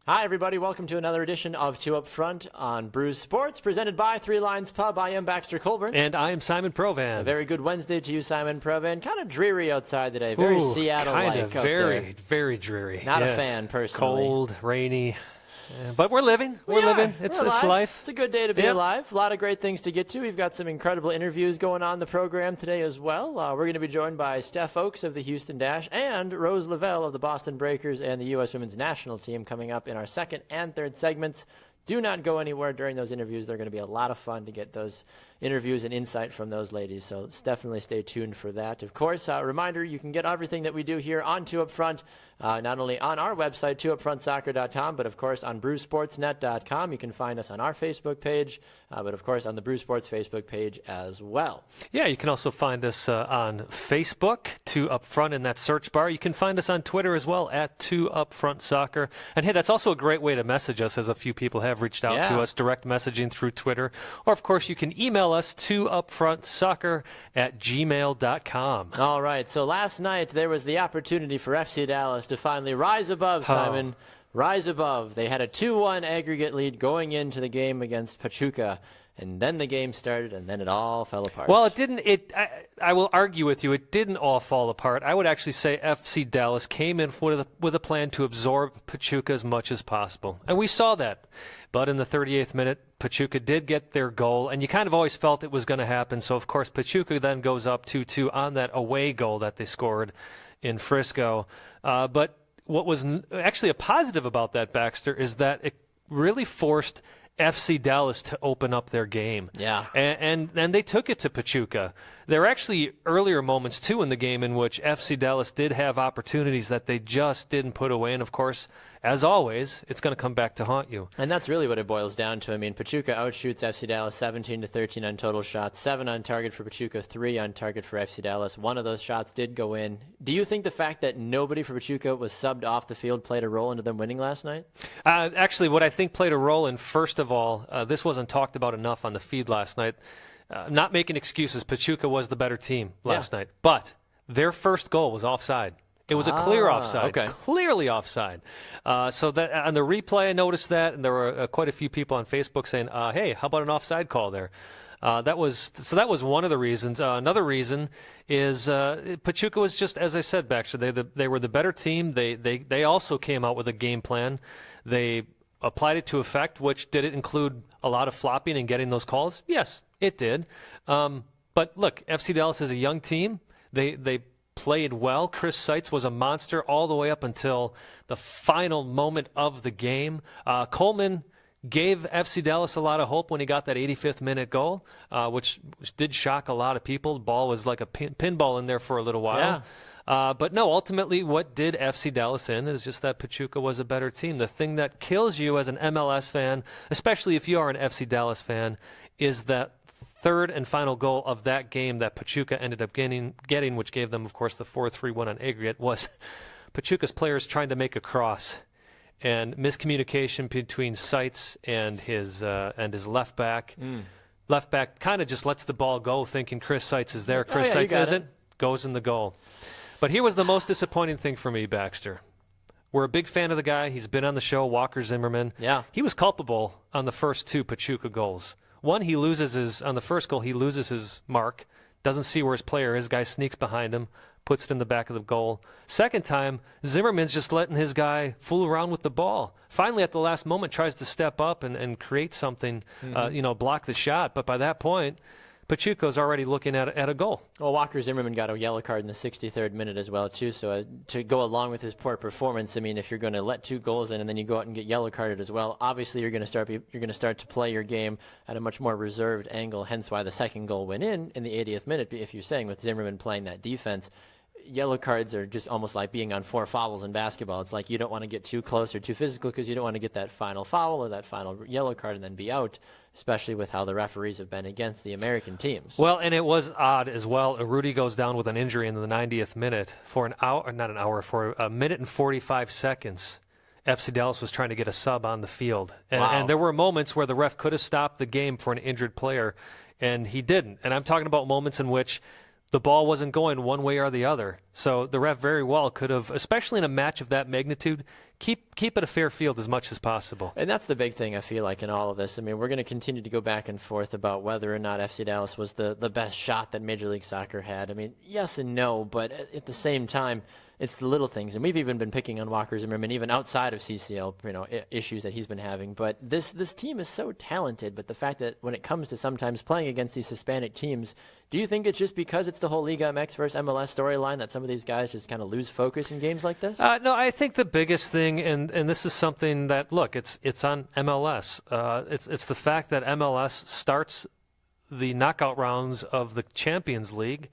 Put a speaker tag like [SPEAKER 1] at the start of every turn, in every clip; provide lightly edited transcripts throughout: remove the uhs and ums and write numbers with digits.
[SPEAKER 1] Hi, everybody. Welcome to another edition of Two Up Front on Brews Sports, presented by Three Lines Pub. I am Baxter Colburn.
[SPEAKER 2] And I am Simon Provan.
[SPEAKER 1] A very good Wednesday to you, Simon Provan. Kind of dreary outside today. Very Seattle-like
[SPEAKER 2] kind of very dreary.
[SPEAKER 1] Not a fan, personally.
[SPEAKER 2] Cold, rainy. But we're living. We're living. It's life.
[SPEAKER 1] It's a good day to be alive. A lot of great things to get to. We've got some incredible interviews going on the program today as well. We're going to be joined by Steph Ochs of the Houston Dash and Rose Lavelle of the Boston Breakers and the U.S. Women's National Team coming up in our second and third segments. Do not go anywhere during those interviews. They're going to be a lot of fun to get those interviews and insight from those ladies, so definitely stay tuned for that. Of course, a reminder, you can get everything that we do here on Two Up Front, not only on our website, twoupfrontsoccer.com, but of course on brewsportsnet.com. You can find us on our Facebook page, but of course on the Brew Sports Facebook page as well.
[SPEAKER 2] Yeah, you can also find us on Facebook, Two Up Front in that search bar. You can find us on Twitter as well, at Two Up Front Soccer. And hey, that's also a great way to message us, as a few people have reached out to us, direct messaging through Twitter. Or of course you can email us to upfrontsoccer@gmail.com.
[SPEAKER 1] All right, so last night there was the opportunity for FC Dallas to finally rise above, Simon. Rise above. They had a 2-1 aggregate lead going into the game against Pachuca, and then the game started, and then it all fell apart.
[SPEAKER 2] Well, it didn't. I will argue with you. It didn't all fall apart. I would actually say FC Dallas came in with a plan to absorb Pachuca as much as possible, and we saw that. But in the 38th minute, Pachuca did get their goal, and you kind of always felt it was going to happen. So, of course, Pachuca then goes up 2-2 on that away goal that they scored in Frisco. But what was actually a positive about that, Baxter, is that it really forced FC Dallas to open up their game.
[SPEAKER 1] Yeah.
[SPEAKER 2] And they took it to Pachuca. There were actually earlier moments, too, in the game in which FC Dallas did have opportunities that they just didn't put away. And, of course, as always, it's going to come back to haunt you.
[SPEAKER 1] And that's really what it boils down to. I mean, Pachuca outshoots FC Dallas 17-13 on total shots, 7 on target for Pachuca, 3 on target for FC Dallas. One of those shots did go in. Do you think the fact that nobody for Pachuca was subbed off the field played a role into them winning last night?
[SPEAKER 2] Actually, what I think played a role in, first of all, this wasn't talked about enough on the feed last night. Not making excuses, Pachuca was the better team last night. But their first goal was offside. It was a clear offside, clearly offside. So that on the replay, I noticed that, and there were quite a few people on Facebook saying, "Hey, how about an offside call there?" That was one of the reasons. Another reason is Pachuca was just, as I said, Baxter. They were the better team. They also came out with a game plan. They applied it to effect. Which did it include a lot of flopping and getting those calls? Yes, it did. But look, FC Dallas is a young team. They played well. Chris Seitz was a monster all the way up until the final moment of the game. Coleman gave FC Dallas a lot of hope when he got that 85th minute goal, which did shock a lot of people. The ball was like a pinball in there for a little while. Yeah. But no, ultimately what did FC Dallas in is just that Pachuca was a better team. The thing that kills you as an MLS fan, especially if you are an FC Dallas fan, is that third and final goal of that game that Pachuca ended up getting, which gave them, of course, the 4-3 win on aggregate, was Pachuca's players trying to make a cross, and miscommunication between Seitz and his left back. Left back kind of just lets the ball go, thinking Chris Seitz is there. Chris Seitz isn't. Goes in the goal. But here was the most disappointing thing for me, Baxter. We're a big fan of the guy. He's been on the show, Walker Zimmerman.
[SPEAKER 1] Yeah.
[SPEAKER 2] He was culpable on the first 2 Pachuca goals. One, on the first goal, he loses his mark, doesn't see where his player is, guy sneaks behind him, puts it in the back of the goal. Second time, Zimmerman's just letting his guy fool around with the ball. Finally, at the last moment, tries to step up and create something, block the shot. But by that point, Pachuca's already looking at a goal.
[SPEAKER 1] Well, Walker Zimmerman got a yellow card in the 63rd minute as well, too. So to go along with his poor performance, I mean, if you're going to let 2 goals in and then you go out and get yellow carded as well, obviously you're going to start to play your game at a much more reserved angle. Hence why the second goal went in the 80th minute. If you're saying with Zimmerman playing that defense, yellow cards are just almost like being on 4 fouls in basketball. It's like you don't want to get too close or too physical because you don't want to get that final foul or that final yellow card and then be out, especially with how the referees have been against the American teams.
[SPEAKER 2] Well, and it was odd as well. Rudy goes down with an injury in the 90th minute for a minute and 45 seconds. FC Dallas was trying to get a sub on the field. And there were moments where the ref could have stopped the game for an injured player, and he didn't. And I'm talking about moments in which the ball wasn't going one way or the other. So the ref very well could have, especially in a match of that magnitude, keep it a fair field as much as possible.
[SPEAKER 1] And that's the big thing, I feel like, in all of this. I mean, we're going to continue to go back and forth about whether or not FC Dallas was the best shot that Major League Soccer had. I mean, yes and no, but at the same time, it's the little things. And we've even been picking on Walker Zimmerman, even outside of CCL, issues that he's been having. But this team is so talented. But the fact that when it comes to sometimes playing against these Hispanic teams, do you think it's just because it's the whole Liga MX versus MLS storyline that some of these guys just kind of lose focus in games like this?
[SPEAKER 2] No, I think the biggest thing, and this is something that, look, it's on MLS. It's the fact that MLS starts the knockout rounds of the Champions League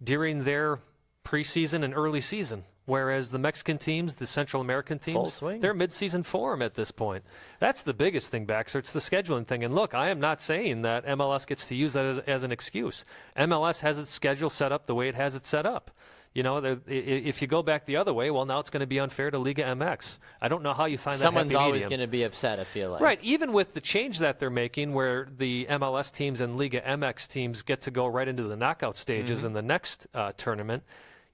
[SPEAKER 2] during their preseason and early season, whereas the Mexican teams, the Central American teams, they're mid-season form at this point. That's the biggest thing, Baxter. It's the scheduling thing. And look, I am not saying that MLS gets to use that as an excuse. MLS has its schedule set up the way it has it set up. If you go back the other way, well, now it's going to be unfair to Liga MX. I don't know how you find that happy medium.
[SPEAKER 1] Someone's always going to be upset, I feel like.
[SPEAKER 2] Right. Even with the change that they're making where the MLS teams and Liga MX teams get to go right into the knockout stages in the next tournament,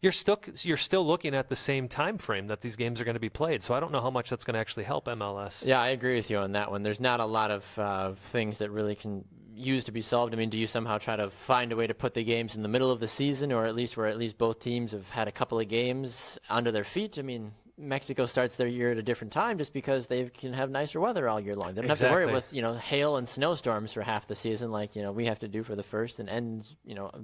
[SPEAKER 2] you're still looking at the same time frame that these games are going to be played. So I don't know how much that's going to actually help MLS.
[SPEAKER 1] Yeah, I agree with you on that one. There's not a lot of things that really can use to be solved. I mean, do you somehow try to find a way to put the games in the middle of the season, or at least where both teams have had a couple of games under their feet? I mean, Mexico starts their year at a different time just because they can have nicer weather all year long. They don't have to worry with, hail and snowstorms for half the season like, we have to do for the first and end,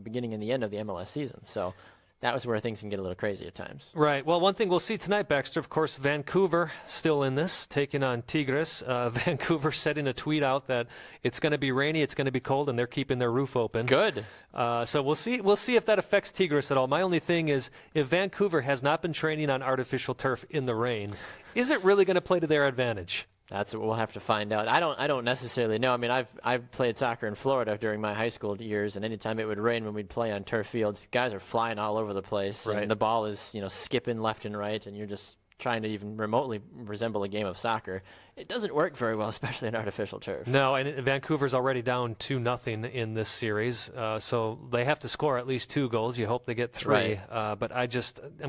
[SPEAKER 1] beginning and the end of the MLS season. So that was where things can get a little crazy at times.
[SPEAKER 2] Right. Well, one thing we'll see tonight, Baxter, of course, Vancouver still in this, taking on Tigres. Vancouver setting a tweet out that it's going to be rainy, it's going to be cold, and they're keeping their roof open.
[SPEAKER 1] Good.
[SPEAKER 2] So we'll see if that affects Tigres at all. My only thing is, if Vancouver has not been training on artificial turf in the rain, is it really going to play to their advantage?
[SPEAKER 1] That's what we'll have to find out. I don't necessarily know. I mean, I've played soccer in Florida during my high school years, and anytime it would rain when we'd play on turf fields, guys are flying all over the place,
[SPEAKER 2] right,
[SPEAKER 1] and the ball is skipping left and right, and you're just trying to even remotely resemble a game of soccer. It doesn't work very well, especially in artificial turf. No,
[SPEAKER 2] and Vancouver's already down 2-0 in this series, so they have to score at least 2 goals. You hope they get 3. Right. But I'm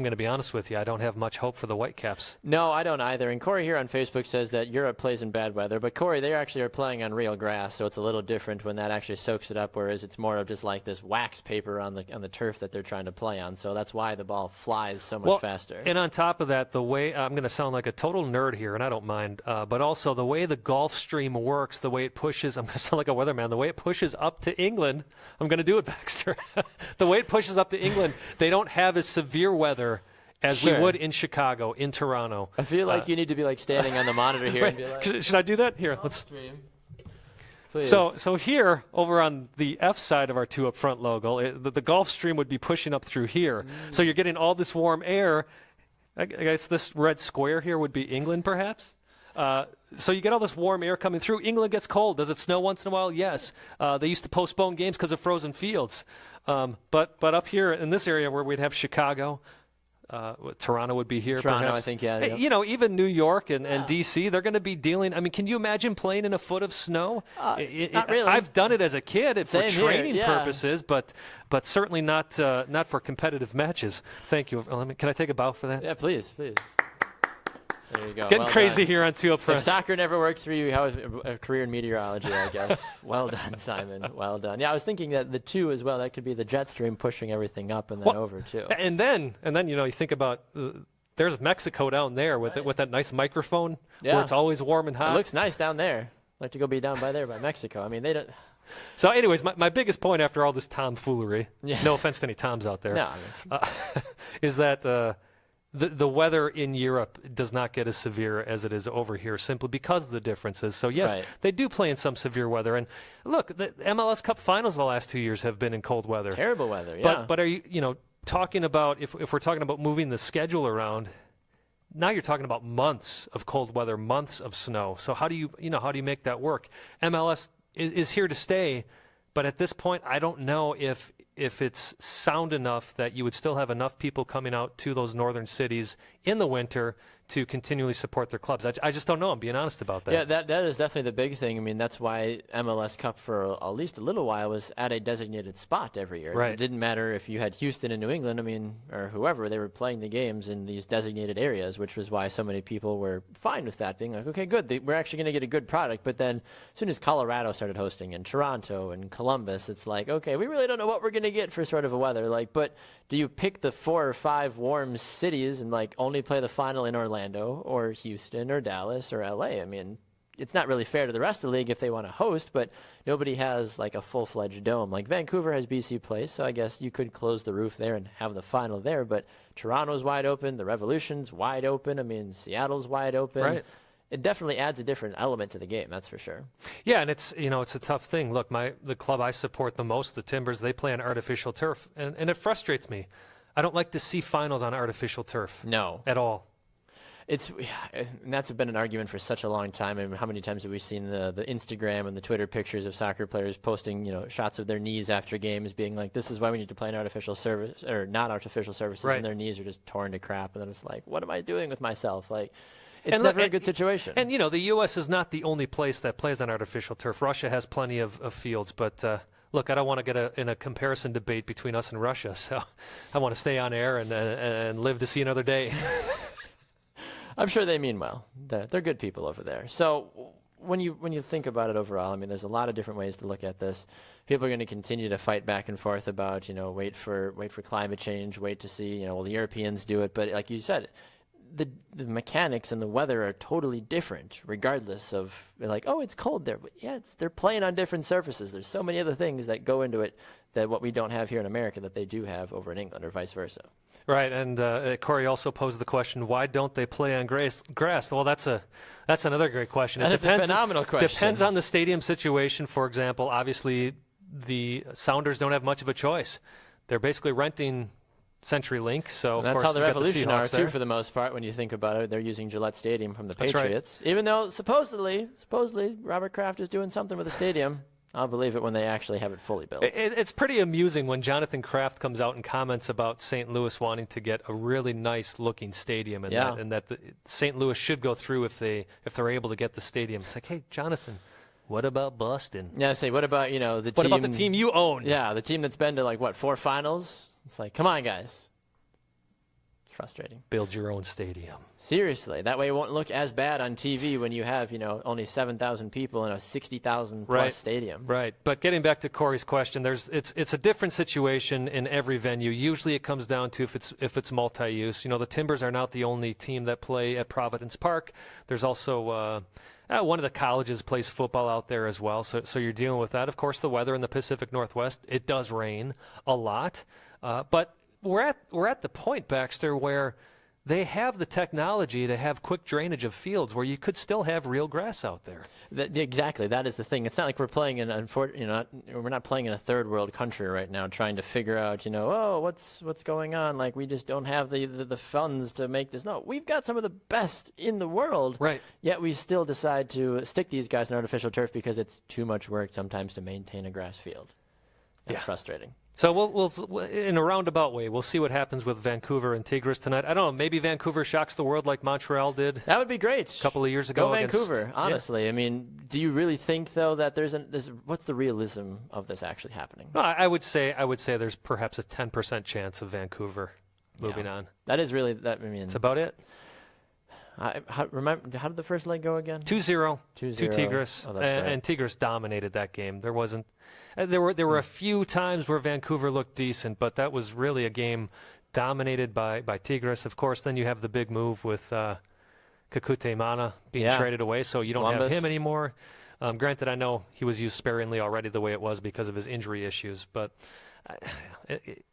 [SPEAKER 2] going to be honest with you, I don't have much hope for the Whitecaps.
[SPEAKER 1] No, I don't either. And Corey here on Facebook says that Europe plays in bad weather. But, Corey, they actually are playing on real grass, so it's a little different when that actually soaks it up, whereas it's more of just like this wax paper on the turf that they're trying to play on. So that's why the ball flies so much faster.
[SPEAKER 2] And on top of that, the way I'm going to sound like a total nerd here, and I don't mind, but also the way the Gulf Stream works, the way it pushes, I'm going to sound like a weatherman, the way it pushes up to England, I'm going to do it, Baxter. The way it pushes up to England, they don't have as severe weather as we would in Chicago, in Toronto.
[SPEAKER 1] I feel like you need to be like standing on the monitor here.
[SPEAKER 2] Right.
[SPEAKER 1] And be like,
[SPEAKER 2] should I do that? Here, let's.
[SPEAKER 1] Please.
[SPEAKER 2] So here, over on the F side of our 2 Up Front logo, the Gulf Stream would be pushing up through here. So you're getting all this warm air. I guess this red square here would be England, perhaps. So you get all this warm air coming through. England gets cold. Does it snow once in a while? Yes. They used to postpone games because of frozen fields. But up here in this area where we'd have Chicago, Toronto would be here.
[SPEAKER 1] Toronto,
[SPEAKER 2] perhaps.
[SPEAKER 1] I think, yeah.
[SPEAKER 2] Even New York and D.C., they're going to be dealing. I mean, can you imagine playing in a foot of snow?
[SPEAKER 1] Not really.
[SPEAKER 2] I've done it as a kid for training purposes, but certainly not for competitive matches. Thank you. Can I take a bow for that?
[SPEAKER 1] Yeah, please. There you go.
[SPEAKER 2] Getting crazy here on 2 Up Front.
[SPEAKER 1] If soccer never works for you, you have a career in meteorology, I guess. Well done, Simon. Well done. Yeah, I was thinking that the 2 as well, that could be the jet stream pushing everything up and then over, too.
[SPEAKER 2] And then you think about there's Mexico down there with that nice microphone where it's always warm and hot.
[SPEAKER 1] It looks nice down there. I'd like to go be down by there by Mexico. I mean, they don't.
[SPEAKER 2] So anyways, my biggest point after all this tomfoolery, no offense to any Toms out there, is that the weather in Europe does not get as severe as it is over here simply because of the differences. So, yes, they do play in some severe weather. And, look, the MLS Cup finals the last 2 years have been in cold weather.
[SPEAKER 1] Terrible weather, yeah.
[SPEAKER 2] But are you talking about, if we're talking about moving the schedule around, now you're talking about months of cold weather, months of snow. So how do you make that work? MLS is here to stay, but at this point, I don't know if it's sound enough that you would still have enough people coming out to those northern cities in the winter to continually support their clubs. I just don't know. I'm being honest about that.
[SPEAKER 1] Yeah, that is definitely the big thing. I mean, that's why MLS Cup for at least a little while was at a designated spot every year.
[SPEAKER 2] Right.
[SPEAKER 1] It didn't matter if you had Houston and New England, or whoever, they were playing the games in these designated areas, which was why so many people were fine with that, being like, okay, good, we're actually going to get a good product. But then as soon as Colorado started hosting and Toronto and Columbus, it's like, okay, we really don't know what we're going to get for sort of a weather. Like, but do you pick the 4 or 5 warm cities and like only play the final in Orlando or Houston or Dallas or LA? I mean, it's not really fair to the rest of the league if they want to host, but nobody has like a full-fledged dome. Like Vancouver has BC Place, so I guess you could close the roof there and have the final there, but Toronto's wide open, the Revolution's wide open, I mean, Seattle's wide open.
[SPEAKER 2] Right.
[SPEAKER 1] It definitely adds a different element to the game, that's for sure.
[SPEAKER 2] Yeah, and it's a tough thing. Look, the club I support the most, the Timbers, they play on artificial turf, and it frustrates me. I don't like to see finals on artificial turf.
[SPEAKER 1] No.
[SPEAKER 2] At all.
[SPEAKER 1] And that's been an argument for such a long time. I mean, how many times have we seen the Instagram and the Twitter pictures of soccer players posting, shots of their knees after games, being like, "This is why we need to play an artificial surface or not artificial surfaces,"
[SPEAKER 2] right.
[SPEAKER 1] And their knees are just torn to crap. And then it's like, what am I doing with myself? Like, it's never a good situation.
[SPEAKER 2] And the U.S. is not the only place that plays on artificial turf. Russia has plenty of fields, but. Look, I don't want to get in a comparison debate between us and Russia, so I want to stay on air and live to see another day.
[SPEAKER 1] I'm sure they mean well. They're good people over there. So when you think about it overall, I mean, there's a lot of different ways to look at this. People are going to continue to fight back and forth about, wait for climate change, wait to see, well, the Europeans do it. But like you said, the mechanics and the weather are totally different, regardless of, like, oh, it's cold there. But yeah, they're playing on different surfaces. There's so many other things that go into it that what we don't have here in America that they do have over in England, or vice versa.
[SPEAKER 2] Right, and Corey also posed the question, why don't they play on grass? Well, that's another great question.
[SPEAKER 1] That's a phenomenal question.
[SPEAKER 2] Depends on the stadium situation. For example, obviously the Sounders don't have much of a choice. They're basically renting CenturyLink, so
[SPEAKER 1] that's
[SPEAKER 2] of course
[SPEAKER 1] how the Revolution are
[SPEAKER 2] there.
[SPEAKER 1] too, for the most part. When you think about it, they're using Gillette Stadium from the
[SPEAKER 2] That's
[SPEAKER 1] Patriots,
[SPEAKER 2] right.
[SPEAKER 1] Even though supposedly Robert Kraft is doing something with the stadium. I'll believe it when they actually have it fully built.
[SPEAKER 2] It's pretty amusing when Jonathan Kraft comes out and comments about St. Louis wanting to get a really nice-looking stadium, and that St. Louis should go through if they're able to get the stadium. It's like, hey, Jonathan, what about Boston?
[SPEAKER 1] Yeah, what about the team?
[SPEAKER 2] What about the team you own?
[SPEAKER 1] Yeah, the team that's been to 4 finals. It's like, come on, guys. It's frustrating.
[SPEAKER 2] Build your own stadium.
[SPEAKER 1] Seriously, that way it won't look as bad on TV when you have only 7,000 people in a 60,000 plus stadium.
[SPEAKER 2] Right, but getting back to Corey's question, it's a different situation in every venue. Usually, it comes down to if it's multi-use. The Timbers are not the only team that play at Providence Park. There's also one of the colleges plays football out there as well, so you're dealing with that. Of course, the weather in the Pacific Northwest, it does rain a lot, but we're at the point, Baxter, where they have the technology to have quick drainage of fields where you could still have real grass out there.
[SPEAKER 1] Exactly, that is the thing. It's not like we're playing we're not playing in a third world country right now, trying to figure out, what's going on. Like, we just don't have the funds to make this. No, we've got some of the best in the world.
[SPEAKER 2] Right.
[SPEAKER 1] Yet we still decide to stick these guys in artificial turf because it's too much work sometimes to maintain a grass field. That's frustrating.
[SPEAKER 2] So we'll in a roundabout way, we'll see what happens with Vancouver and Tigres tonight. I don't know, maybe Vancouver shocks the world like Montreal did.
[SPEAKER 1] That would be great.
[SPEAKER 2] A couple of years ago.
[SPEAKER 1] Go Vancouver, honestly. Yeah. I mean, do you really think, though, that what's the realism of this actually happening?
[SPEAKER 2] No, I would say there's perhaps a 10% chance of Vancouver moving on.
[SPEAKER 1] That is really, that's
[SPEAKER 2] about it.
[SPEAKER 1] How did the first leg go again?
[SPEAKER 2] 2-0 to Tigres,
[SPEAKER 1] right.
[SPEAKER 2] And Tigres dominated that game. There were a few times where Vancouver looked decent, but that was really a game dominated by Tigres. Of course, then you have the big move with Kakute Mana being traded away, so you don't have him anymore. Granted, I know he was used sparingly already the way it was because of his injury issues, but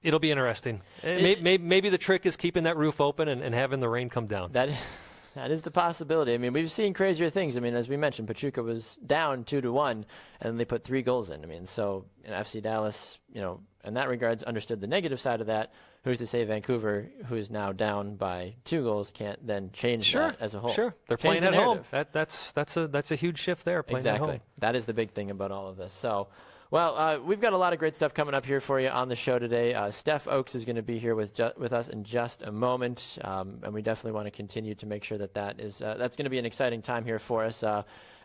[SPEAKER 2] it'll be interesting. Maybe the trick is keeping that roof open and having the rain come down.
[SPEAKER 1] That is the possibility. I mean, we've seen crazier things. I mean, as we mentioned, Pachuca was down 2-1, and they put 3 goals in. I mean, so FC Dallas, in that regards, understood the negative side of that. Who's to say Vancouver, who is now down by 2 goals, can't then change that as a whole?
[SPEAKER 2] Sure, they're playing at home. That's a huge shift there. Playing at home.
[SPEAKER 1] That is the big thing about all of this. So Well, we've got a lot of great stuff coming up here for you on the show today. Steph Ochs is going to be here with us in just a moment, and we definitely want to continue to make sure that's going to be an exciting time here for us.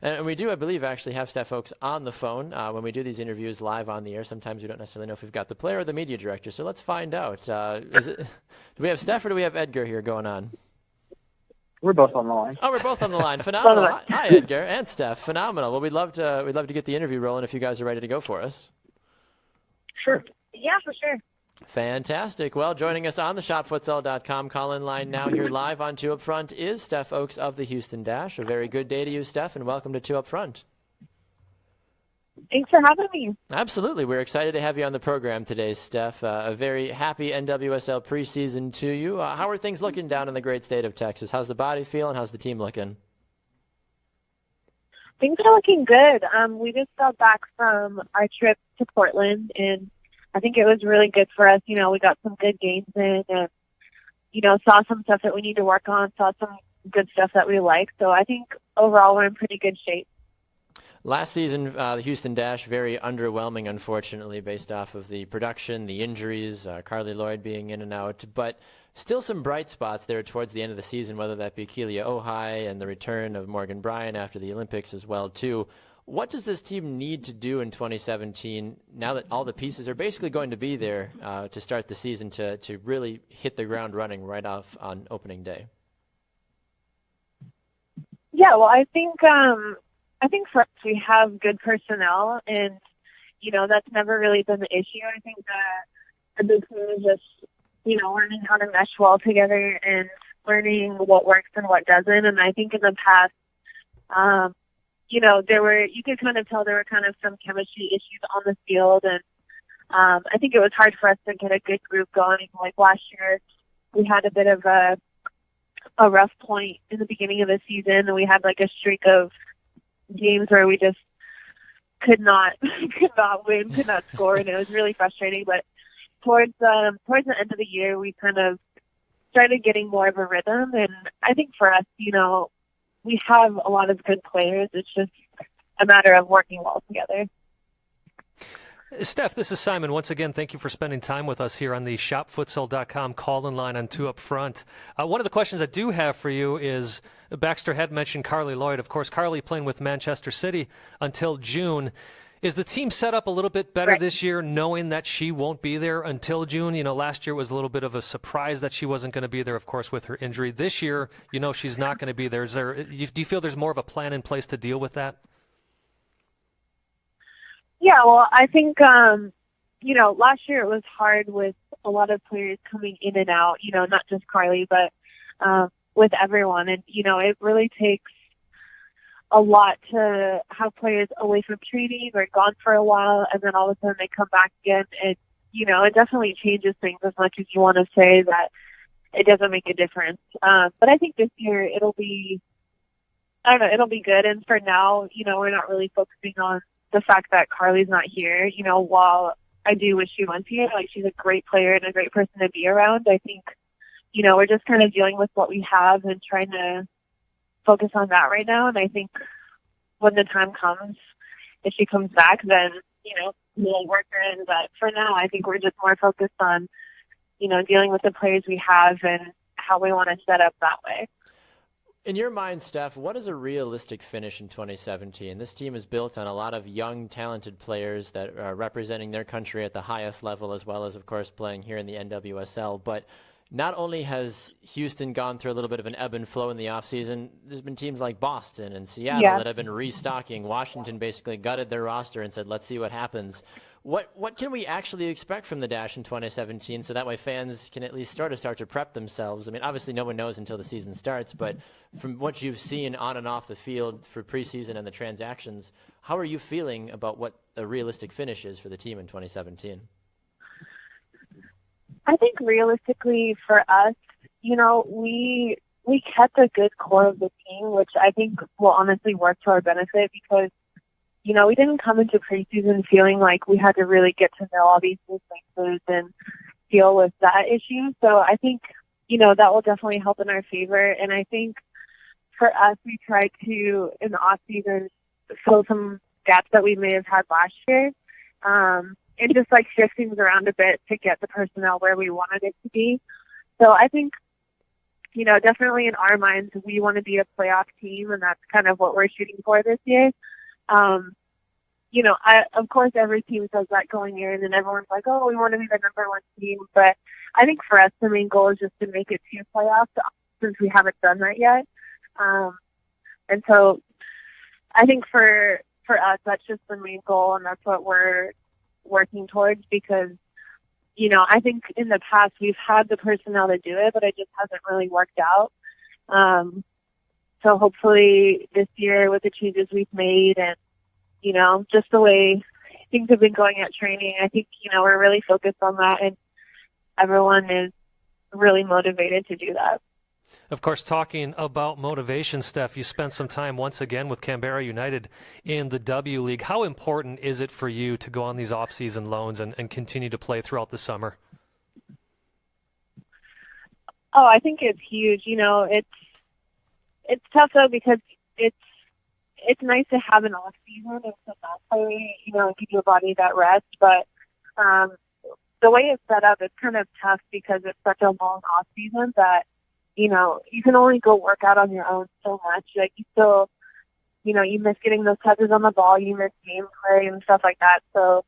[SPEAKER 1] And we do, I believe, actually have Steph Ochs on the phone when we do these interviews live on the air. Sometimes we don't necessarily know if we've got the player or the media director, so let's find out. Do we have Steph or do we have Edgar here going on?
[SPEAKER 3] We're both on the line.
[SPEAKER 1] Oh, we're both on the line. Phenomenal. Hi, Edgar and Steph. Phenomenal. Well, we'd love to get the interview rolling if you guys are ready to go for us.
[SPEAKER 3] Sure.
[SPEAKER 4] Yeah, for sure.
[SPEAKER 1] Fantastic. Well, joining us on the shopfutsal.com call-in line now here live on Two Up Front is Steph Ochs of the Houston Dash. A very good day to you, Steph, and welcome to Two Up Front.
[SPEAKER 4] Thanks for having me.
[SPEAKER 1] Absolutely. We're excited to have you on the program today, Steph. A very happy NWSL preseason to you. How are things looking down in the great state of Texas? How's the body feeling? How's the team looking?
[SPEAKER 4] Things are looking good. We just got back from our trip to Portland, and I think it was really good for us. We got some good games in and, saw some stuff that we need to work on, saw some good stuff that we like. So I think overall we're in pretty good shape.
[SPEAKER 1] Last season, the Houston Dash, very underwhelming, unfortunately, based off of the production, the injuries, Carly Lloyd being in and out, but still some bright spots there towards the end of the season, whether that be Kealia Ohai and the return of Morgan Bryan after the Olympics as well, too. What does this team need to do in 2017 now that all the pieces are basically going to be there to start the season to really hit the ground running right off on opening day?
[SPEAKER 4] Yeah, well, I think for us, we have good personnel, and, that's never really been the issue. I think that the big thing is just, learning how to mesh well together and learning what works and what doesn't. And I think in the past, you could kind of tell there were kind of some chemistry issues on the field. And I think it was hard for us to get a good group going. Like last year, we had a bit of a rough point in the beginning of the season, and we had like a streak of games where we just could not win, could not score, and it was really frustrating. But towards the end of the year, we kind of started getting more of a rhythm, and I think for us, we have a lot of good players. It's just a matter of working well together.
[SPEAKER 2] Steph, this is Simon. Once again, thank you for spending time with us here on the shopfutsal.com call-in line on Two Up Front. One of the questions I do have for you is, Baxter had mentioned Carly Lloyd. Of course, Carly playing with Manchester City until June. Is the team set up a little bit better this year, knowing that she won't be there until June? Last year was a little bit of a surprise that she wasn't going to be there, of course, with her injury. This year, she's not going to be there. Do you feel there's more of a plan in place to deal with that?
[SPEAKER 4] Yeah, well, I think, last year it was hard with a lot of players coming in and out, not just Carly, but with everyone. And, it really takes a lot to have players away from training or gone for a while, and then all of a sudden they come back again. And, it definitely changes things as much as you want to say that it doesn't make a difference. But I think this year it'll be good. And for now, we're not really focusing on the fact that Carly's not here. While I do wish she was here, she's a great player and a great person to be around, I think, we're just kind of dealing with what we have and trying to focus on that right now. And I think when the time comes, if she comes back, then, we'll work her in. But for now, I think we're just more focused on, dealing with the players we have and how we want to set up that way.
[SPEAKER 1] In your mind, Steph, what is a realistic finish in 2017? This team is built on a lot of young, talented players that are representing their country at the highest level, as well as, of course, playing here in the NWSL. But not only has Houston gone through a little bit of an ebb and flow in the offseason, there's been teams like Boston and Seattle that have been restocking. Washington basically gutted their roster and said, let's see what happens. What can we actually expect from the Dash in 2017 so that way fans can at least start to prep themselves? I mean, obviously no one knows until the season starts, but from what you've seen on and off the field for preseason and the transactions, how are you feeling about what a realistic finish is for the team in 2017?
[SPEAKER 4] I think realistically for us, we kept a good core of the team, which I think will honestly work to our benefit because, we didn't come into preseason feeling like we had to really get to know all these new faces and deal with that issue. So I think, that will definitely help in our favor. And I think for us, we tried to, in the off season, fill some gaps that we may have had last year. and just like shift things around a bit to get the personnel where we wanted it to be. So I think, definitely in our minds, we want to be a playoff team, and that's kind of what we're shooting for this year. Of course, every team says that going in, and everyone's like, oh, we want to be the number one team. But I think for us, the main goal is just to make it to playoffs, since we haven't done that yet. And so I think for us, that's just the main goal, and that's what we're working towards, because, I think in the past we've had the personnel to do it, but it just hasn't really worked out. So hopefully this year, with the changes we've made and, just the way things have been going at training, I think, we're really focused on that, and everyone is really motivated to do that.
[SPEAKER 2] Of course, talking about motivation, Steph, you spent some time once again with Canberra United in the W League. How important is it for you to go on these off-season loans and continue to play throughout the summer?
[SPEAKER 4] Oh, I think it's huge. It's tough though, because it's nice to have an off season and to not play, and give your body that rest. But the way it's set up, it's kind of tough because it's such a long off season that you can only go work out on your own so much. Like, you still, you miss getting those touches on the ball, you miss gameplay and stuff like that. So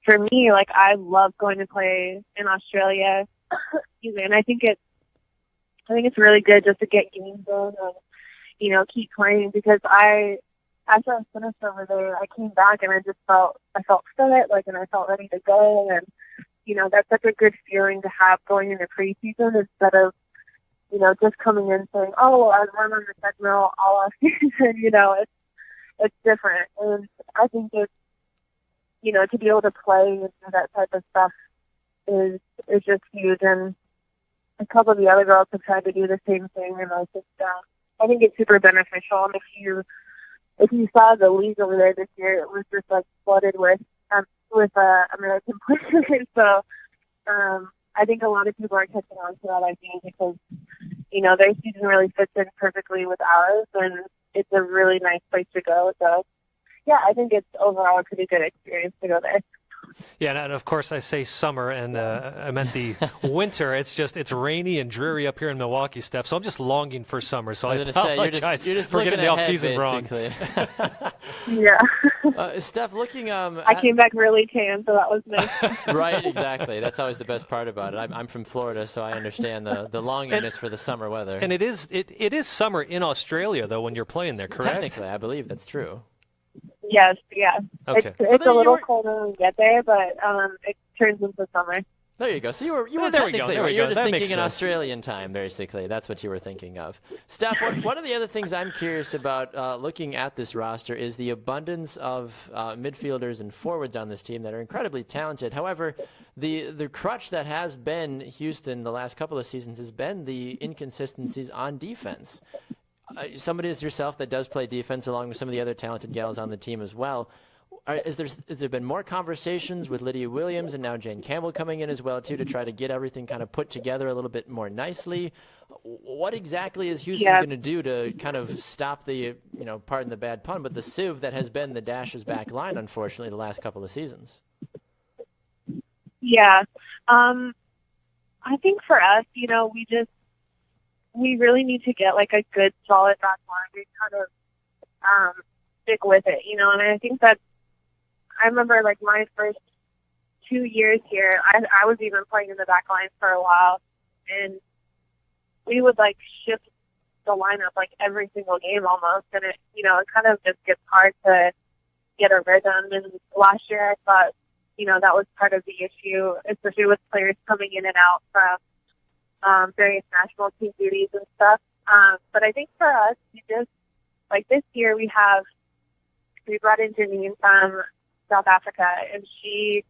[SPEAKER 4] for me, like, I love going to play in Australia. Excuse me. And I think it's really good just to get games in and, keep playing, because after I finished over there, I came back and I felt fit, and I felt ready to go. And, that's such a good feeling to have going into preseason, instead of, just coming in saying, oh, I run on the treadmill all off season. It's different. And I think it's, to be able to play and do that type of stuff is just huge. And a couple of the other girls have tried to do the same thing, and I think it's super beneficial. And if you saw the league over there this year, it was just like flooded with American players. So I think a lot of people are catching on to that idea, because their season really fits in perfectly with ours, and it's a really nice place to go. So yeah, I think it's overall a pretty good experience to go there.
[SPEAKER 2] Yeah, and of course I say summer, and I meant the winter. It's rainy and dreary up here in Milwaukee, Steph, so I'm just longing for summer. So I apologize
[SPEAKER 1] you're just
[SPEAKER 2] for getting the
[SPEAKER 1] off-season
[SPEAKER 2] wrong.
[SPEAKER 4] Yeah.
[SPEAKER 1] Steph, looking...
[SPEAKER 4] I came back really tan, so that was nice.
[SPEAKER 1] Right, exactly. That's always the best part about it. I'm from Florida, so I understand the longingness for the summer weather.
[SPEAKER 2] And it is summer in Australia, though, when you're playing there, correct?
[SPEAKER 1] Technically, I believe that's true.
[SPEAKER 4] Yes, yeah.
[SPEAKER 2] Okay.
[SPEAKER 4] It's a little colder when we get there, but it turns into summer.
[SPEAKER 1] There you go. So you were technically right. You were just thinking in Australian time, basically. That's what you were thinking of. Steph, one of the other things I'm curious about looking at this roster is the abundance of midfielders and forwards on this team that are incredibly talented. However, the crutch that has been Houston the last couple of seasons has been the inconsistencies on defense. Somebody as yourself that does play defense, along with some of the other talented gals on the team as well, has there been more conversations with Lydia Williams and now Jane Campbell coming in as well, too, to try to get everything kind of put together a little bit more nicely? What exactly is Houston going to do to kind of stop the, pardon the bad pun, but the sieve that has been the Dash's back line, unfortunately, the last couple of seasons?
[SPEAKER 4] Yeah. I think for us, we really need to get like a good solid back line and kind of stick with it, and I think that I remember like my first 2 years here, I was even playing in the back line for a while, and we would like shift the lineup like every single game almost, and it kind of just gets hard to get a rhythm. And last year I thought, that was part of the issue, especially with players coming in and out from various national team duties and stuff. But I think for us, we just, like this year we brought in Janine from South Africa, and she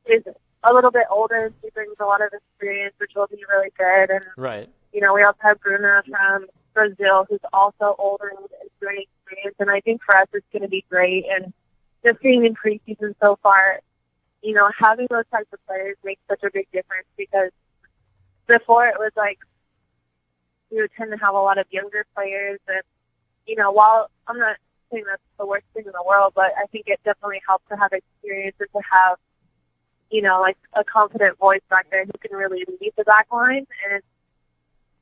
[SPEAKER 4] is a little bit older. She brings a lot of experience, which will be really good. And,
[SPEAKER 1] right.
[SPEAKER 4] We also have Bruna from Brazil, who's also older and great experience. And I think for us, it's going to be great. And just being in preseason so far, having those types of players makes such a big difference, because before it was like we would tend to have a lot of younger players that, while I'm not saying that's the worst thing in the world, but I think it definitely helps to have experience and to have, you know, like a confident voice back there who can really lead the back line. And,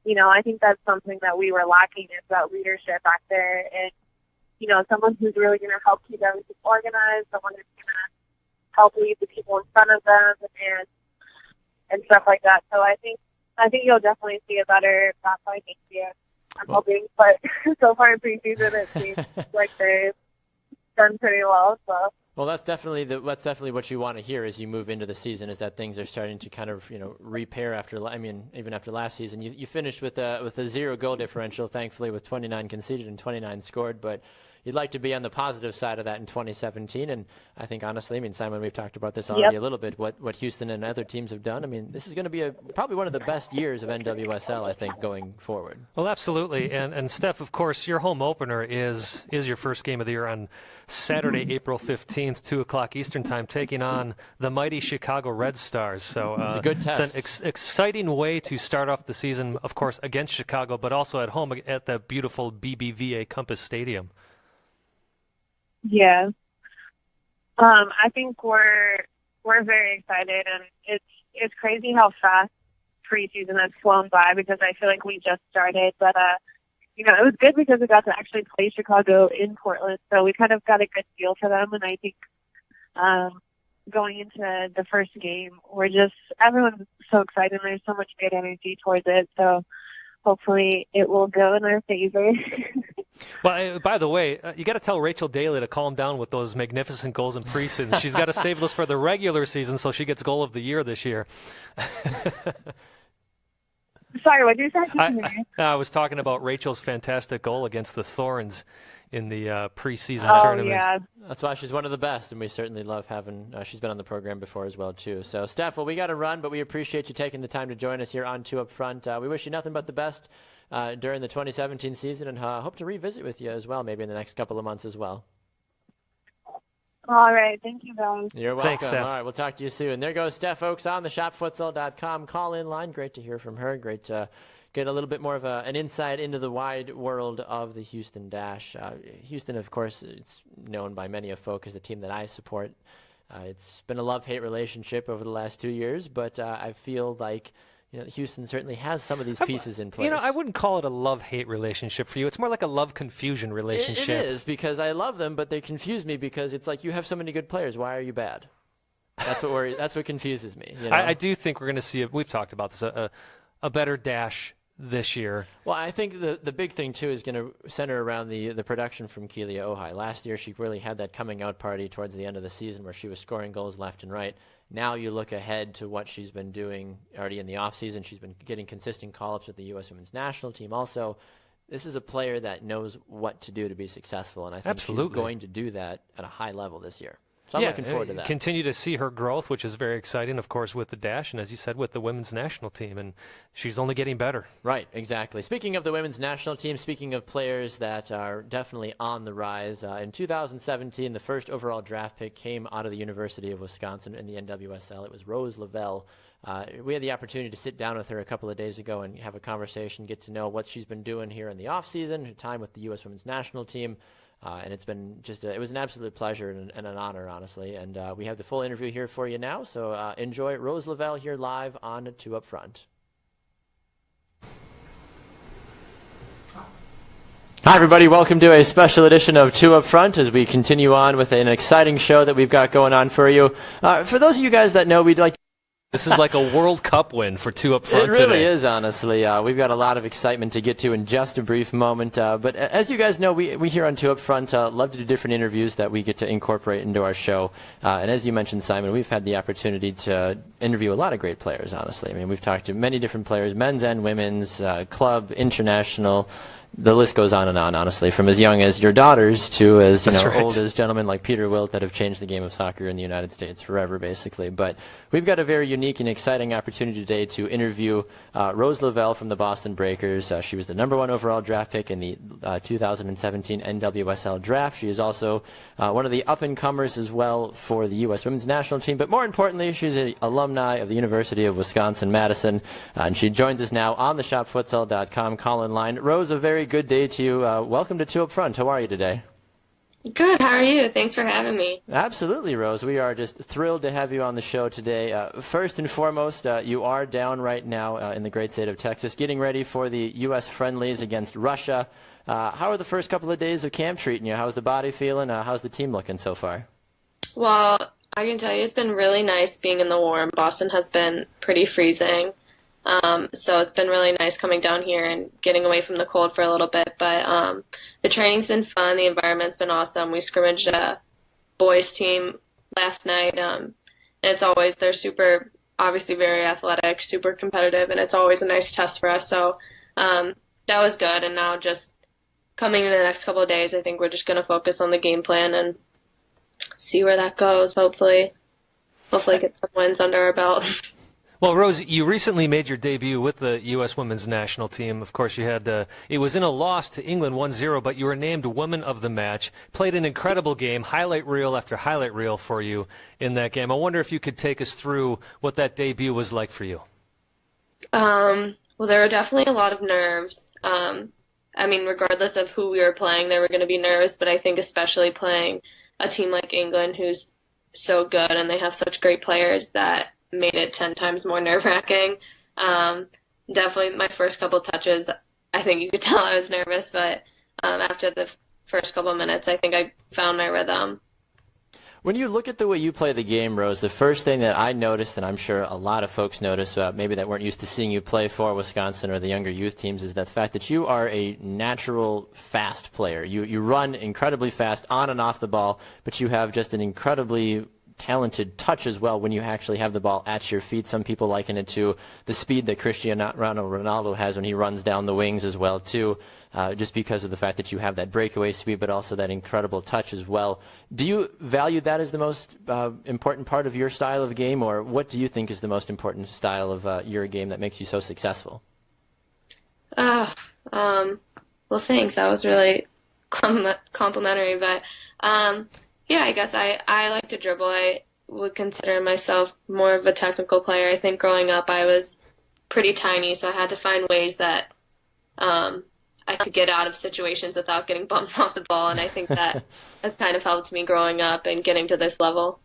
[SPEAKER 4] you know, I think that's something that we were lacking, is that leadership back there. And, you know, someone who's really going to help keep everything organized, someone who's going to help lead the people in front of them and stuff like that. So I think you'll definitely see a better back line next year. I'm hoping, but so far in preseason it seems like they've done pretty well. So.
[SPEAKER 1] Well, that's definitely what you want to hear as you move into the season, is that things are starting to kind of, you know, repair after. I mean, even after last season, you finished with a 0 goal differential, thankfully, with 29 conceded and 29 scored, but you'd like to be on the positive side of that in 2017. And I think, honestly, I mean, Simon, we've talked about this already a little bit, what Houston and other teams have done. I mean, this is going to be probably one of the best years of NWSL, I think, going forward.
[SPEAKER 2] Well, absolutely. And Steph, of course, your home opener is your first game of the year on Saturday, April 15th, 2 o'clock Eastern time, taking on the mighty Chicago Red Stars. So
[SPEAKER 1] it's a good test.
[SPEAKER 2] It's an exciting way to start off the season, of course, against Chicago, but also at home at the beautiful BBVA Compass Stadium.
[SPEAKER 4] Yeah. I think we're very excited, and it's crazy how fast preseason has flown by, because I feel like we just started. But you know, it was good because we got to actually play Chicago in Portland, so we kind of got a good feel for them. And I think going into the first game, everyone's so excited, and there's so much good energy towards it. So hopefully it will go in our favor.
[SPEAKER 2] Well, by the way, you got to tell Rachel Daly to calm down with those magnificent goals in preseason. She's got to save those for the regular season, so she gets goal of the year this year.
[SPEAKER 4] Sorry, what did you say?
[SPEAKER 2] I was talking about Rachel's fantastic goal against the Thorns in the preseason tournament.
[SPEAKER 4] Yeah.
[SPEAKER 1] That's why she's one of the best, and we certainly love having she's been on the program before as well, too. So, Steph, well, we got to run, but we appreciate you taking the time to join us here on 2 Up Front. We wish you nothing but the best during the 2017 season, and hope to revisit with you as well, maybe in the next couple of months as well.
[SPEAKER 4] All right. Thank you, guys.
[SPEAKER 1] You're welcome.
[SPEAKER 2] Thanks, Steph.
[SPEAKER 1] All right, we'll talk to you soon. There goes Steph Ochs on the shopfutsal.com call-in line. Great to hear from her. Great to get a little bit more of an insight into the wide world of the Houston Dash. Houston, of course, it's known by many of folk as the team that I support. It's been a love-hate relationship over the last 2 years, but I feel like Houston certainly has some of these pieces in place.
[SPEAKER 2] I wouldn't call it a love-hate relationship for you. It's more like a love-confusion relationship.
[SPEAKER 1] It is, because I love them, but they confuse me, because it's like, you have so many good players. Why are you bad? That's what confuses me.
[SPEAKER 2] I do think we're going to see, we've talked about this, a better Dash this year.
[SPEAKER 1] Well, I think the big thing, too, is going to center around the production from Kealia Ohai. Last year, she really had that coming-out party towards the end of the season where she was scoring goals left and right. Now you look ahead to what she's been doing already in the offseason. She's been getting consistent call-ups with the U.S. Women's National Team. Also, this is a player that knows what to do to be successful, and I think she's going to do that at a high level this year. So I'm looking forward to that.
[SPEAKER 2] Continue to see her growth, which is very exciting, of course, with the Dash, and as you said, with the women's national team, and she's only getting better.
[SPEAKER 1] Right, exactly. Speaking of the women's national team, speaking of players that are definitely on the rise, in 2017, the first overall draft pick came out of the University of Wisconsin in the NWSL. It was Rose Lavelle. We had the opportunity to sit down with her a couple of days ago and have a conversation, get to know what she's been doing here in the offseason, her time with the U.S. women's national team. And it's been it was an absolute pleasure and an honor, honestly. And we have the full interview here for you now. So enjoy Rose Lavelle here live on 2 Up Front. Hi, everybody. Welcome to a special edition of 2 Up Front as we continue on with an exciting show that we've got going on for you. For those of you guys that know, we'd like
[SPEAKER 2] This is like a World Cup win for 2 Up Front
[SPEAKER 1] today. It really
[SPEAKER 2] today.
[SPEAKER 1] is, honestly. We've got a lot of excitement to get to in just a brief moment. But as you guys know, we here on 2 Up Front love to do different interviews that we get to incorporate into our show. And as you mentioned, Simon, we've had the opportunity to interview a lot of great players, honestly. I mean, we've talked to many different players, men's and women's, club, international. The list goes on and on, honestly, from as young as your daughters to as old as gentlemen like Peter Wilt that have changed the game of soccer in the United States forever, basically. But we've got a very unique and exciting opportunity today to interview Rose Lavelle from the Boston Breakers. She was the #1 overall draft pick in the 2017 NWSL draft. She is also one of the up-and-comers as well for the U.S. women's national team. But more importantly, she's an alumni of the University of Wisconsin-Madison. And she joins us now on the shopfutsal.com call-in line. Rose, a very good day to you. Welcome to 2 Up Front. How are you today?
[SPEAKER 5] Good. How are you? Thanks for having me.
[SPEAKER 1] Absolutely, Rose. We are just thrilled to have you on the show today. First and foremost, you are down right now in the great state of Texas, getting ready for the U.S. friendlies against Russia. How are the first couple of days of camp treating you? How's the body feeling? How's the team looking so far?
[SPEAKER 5] Well, I can tell you it's been really nice being in the warm. Boston has been pretty freezing. So it's been really nice coming down here and getting away from the cold for a little bit. But the training's been fun. The environment's been awesome. We scrimmaged a boys team last night. And they're super, obviously very athletic, super competitive, and it's always a nice test for us. So that was good. And now just coming into the next couple of days, I think we're just going to focus on the game plan and see where that goes, hopefully get some wins under our belt.
[SPEAKER 2] Well, Rose, you recently made your debut with the U.S. women's national team. Of course, you had it was in a loss to England 1-0, but you were named Woman of the Match. Played an incredible game, highlight reel after highlight reel for you in that game. I wonder if you could take us through what that debut was like for you.
[SPEAKER 5] Well, there were definitely a lot of nerves. Regardless of who we were playing, there were going to be nerves, but I think especially playing a team like England who's so good and they have such great players that made it 10 times more nerve-wracking. Definitely my first couple touches, I think you could tell I was nervous, but after the first couple minutes, I think I found my rhythm.
[SPEAKER 1] When you look at the way you play the game, Rose, the first thing that I noticed, and I'm sure a lot of folks noticed, maybe that weren't used to seeing you play for Wisconsin or the younger youth teams, is that the fact that you are a natural fast player. You run incredibly fast on and off the ball, but you have just an incredibly talented touch as well when you actually have the ball at your feet. Some people liken it to the speed that Cristiano Ronaldo has when he runs down the wings as well, too, just because of the fact that you have that breakaway speed, but also that incredible touch as well. Do you value that as the most important part of your style of game, or what do you think is the most important style of your game that makes you so successful?
[SPEAKER 5] Well, thanks. That was really complimentary, but yeah, I guess I like to dribble. I would consider myself more of a technical player. I think growing up I was pretty tiny, so I had to find ways that I could get out of situations without getting bumped off the ball, and I think that has kind of helped me growing up and getting to this level.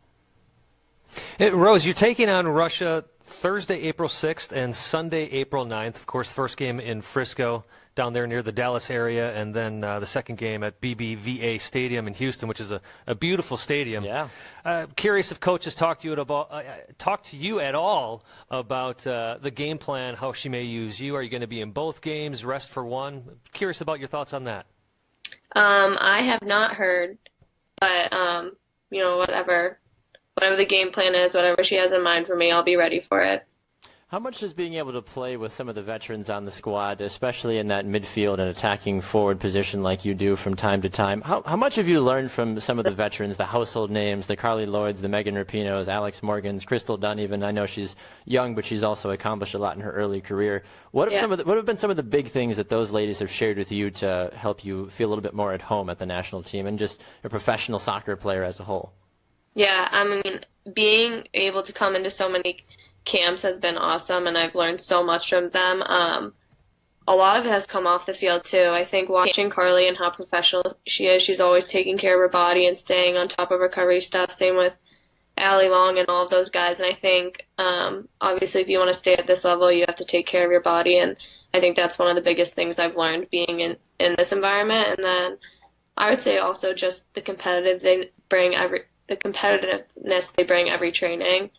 [SPEAKER 2] Rose, you're taking on Russia Thursday, April 6th and Sunday, April 9th. Of course, first game in Frisco, down there near the Dallas area, and then the second game at BBVA Stadium in Houston, which is a beautiful stadium.
[SPEAKER 1] Yeah.
[SPEAKER 2] Curious if Coach has talked to you at all about the game plan, how she may use you. Are you going to be in both games, rest for one? Curious about your thoughts on that.
[SPEAKER 5] I have not heard, but whatever the game plan is, whatever she has in mind for me, I'll be ready for it.
[SPEAKER 1] How much does being able to play with some of the veterans on the squad, especially in that midfield and attacking forward position like you do from time to time, how much have you learned from some of the veterans, the household names, the Carly Lloyds, the Megan Rapinos, Alex Morgans, Crystal Dunn even? I know she's young, but she's also accomplished a lot in her early career. What have been some of the big things that those ladies have shared with you to help you feel a little bit more at home at the national team and just a professional soccer player as a whole?
[SPEAKER 5] Yeah, being able to come into so many camps has been awesome, and I've learned so much from them. A lot of it has come off the field, too. I think watching Carly and how professional she is, she's always taking care of her body and staying on top of recovery stuff. Same with Allie Long and all of those guys. And I think, obviously, if you want to stay at this level, you have to take care of your body. And I think that's one of the biggest things I've learned being in this environment. And then I would say also just the competitiveness they bring every training.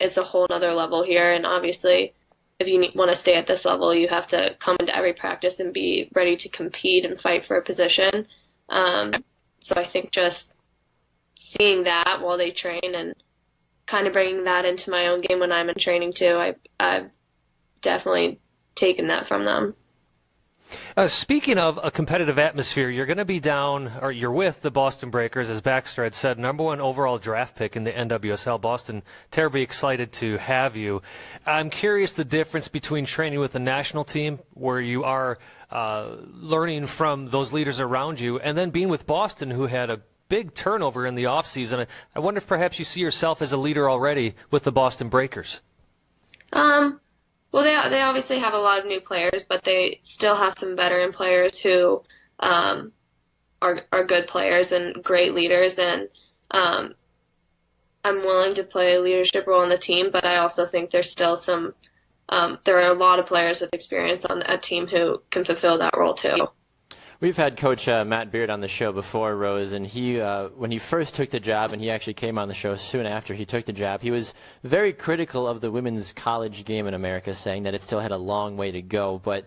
[SPEAKER 5] It's a whole nother level here, and obviously if you want to stay at this level, you have to come into every practice and be ready to compete and fight for a position. So I think just seeing that while they train and kind of bringing that into my own game when I'm in training too, I've definitely taken that from them.
[SPEAKER 2] Speaking of a competitive atmosphere, you're going to be down, or you're with the Boston Breakers, as Baxter had said, #1 overall draft pick in the NWSL. Boston, terribly excited to have you. I'm curious the difference between training with the national team, where you are learning from those leaders around you, and then being with Boston, who had a big turnover in the offseason. I wonder if perhaps you see yourself as a leader already with the Boston Breakers.
[SPEAKER 5] Well, they obviously have a lot of new players, but they still have some veteran players who are good players and great leaders, and I'm willing to play a leadership role on the team, but I also think there's still there are a lot of players with experience on that team who can fulfill that role too.
[SPEAKER 1] We've had Coach Matt Beard on the show before, Rose, and he, when he first took the job, and he actually came on the show soon after he took the job, he was very critical of the women's college game in America, saying that it still had a long way to go. But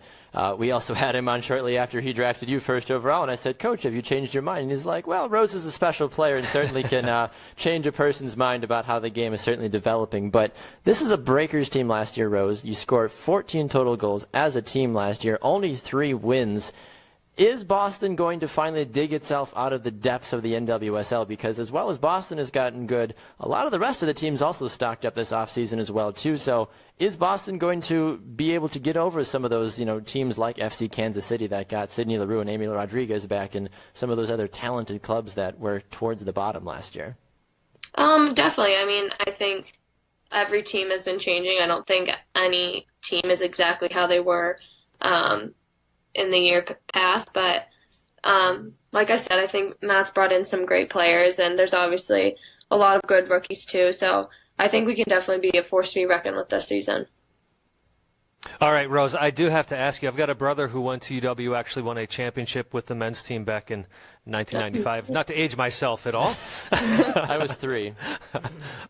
[SPEAKER 1] we also had him on shortly after he drafted you first overall, and I said, Coach, have you changed your mind? And he's like, well, Rose is a special player and certainly can change a person's mind about how the game is certainly developing. But this is a Breakers team last year, Rose. You scored 14 total goals as a team last year, only 3 wins. Is Boston going to finally dig itself out of the depths of the NWSL? Because as well as Boston has gotten good, a lot of the rest of the teams also stocked up this offseason as well, too. So is Boston going to be able to get over some of those, teams like FC Kansas City that got Sydney Leroux and Amy Rodriguez back, and some of those other talented clubs that were towards the bottom last year?
[SPEAKER 5] Definitely. I mean, I think every team has been changing. I don't think any team is exactly how they were in the year past, but like I said, I think Matt's brought in some great players, and there's obviously a lot of good rookies too, so I think we can definitely be a force to be reckoned with this season.
[SPEAKER 2] All right, Rose, I do have to ask you, I've got a brother who went to UW, actually won a championship with the men's team back in 1995. Not to age myself at all.
[SPEAKER 1] I was 3.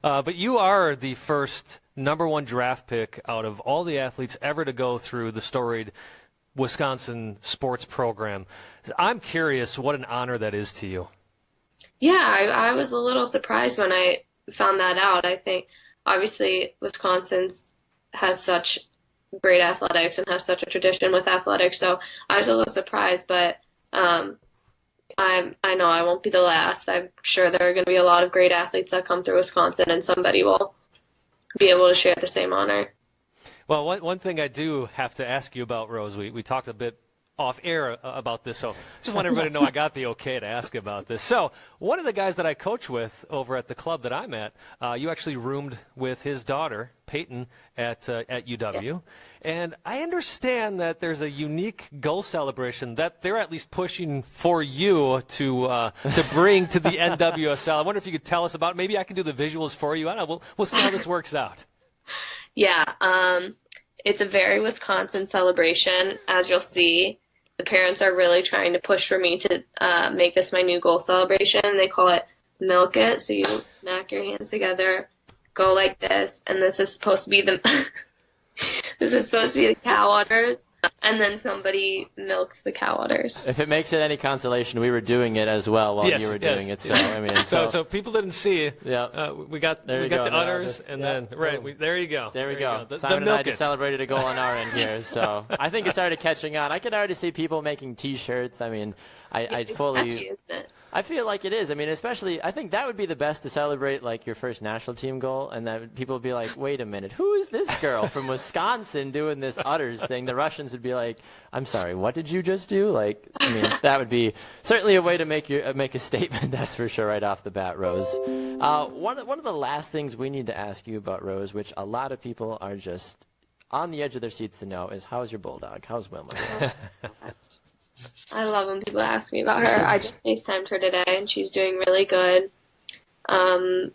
[SPEAKER 2] But you are the first #1 draft pick out of all the athletes ever to go through the storied Wisconsin sports program. I'm curious what an honor that is to you.
[SPEAKER 5] Yeah, I was a little surprised when I found that out. I think obviously Wisconsin has such great athletics and has such a tradition with athletics, so I was a little surprised, but I know I won't be the last. I'm sure there are going to be a lot of great athletes that come through Wisconsin, and somebody will be able to share the same honor.
[SPEAKER 2] Well, one thing I do have to ask you about, Rose, we talked a bit off air about this, so just want everybody to know I got the okay to ask about this. So one of the guys that I coach with over at the club that I'm at, you actually roomed with his daughter, Peyton, at UW. And I understand that there's a unique goal celebration that they're at least pushing for you to bring to the NWSL. I wonder if you could tell us about it. Maybe I can do the visuals for you. I don't know. We'll see how this works out.
[SPEAKER 5] Yeah, it's a very Wisconsin celebration. As you'll see, the parents are really trying to push for me to make this my new goal celebration. They call it Milk It. So you smack your hands together, go like this, and this is supposed to be the cow udders, and then somebody milks the cow udders.
[SPEAKER 1] If it makes it any consolation, we were doing it as well while you were doing it. So I mean,
[SPEAKER 2] so people didn't see.
[SPEAKER 1] Yeah,
[SPEAKER 2] we got the udders, and then there you go.
[SPEAKER 1] There we go. Simon and I just celebrated a goal on our end here, so I think it's already catching on. I can already see people making T-shirts. I mean,
[SPEAKER 5] It's catchy, isn't it?
[SPEAKER 1] I feel like it is. I mean, especially, I think that would be the best to celebrate, like, your first national team goal, and that people would be like, wait a minute, who is this girl from Wisconsin doing this udders thing? The Russians would be like, I'm sorry, what did you just do? Like, I mean, that would be certainly a way to make a statement, that's for sure, right off the bat, Rose. One of the last things we need to ask you about, Rose, which a lot of people are just on the edge of their seats to know, is how's your bulldog? How's Wilma?
[SPEAKER 5] I love when people ask me about her. I just FaceTimed her today, and she's doing really good. A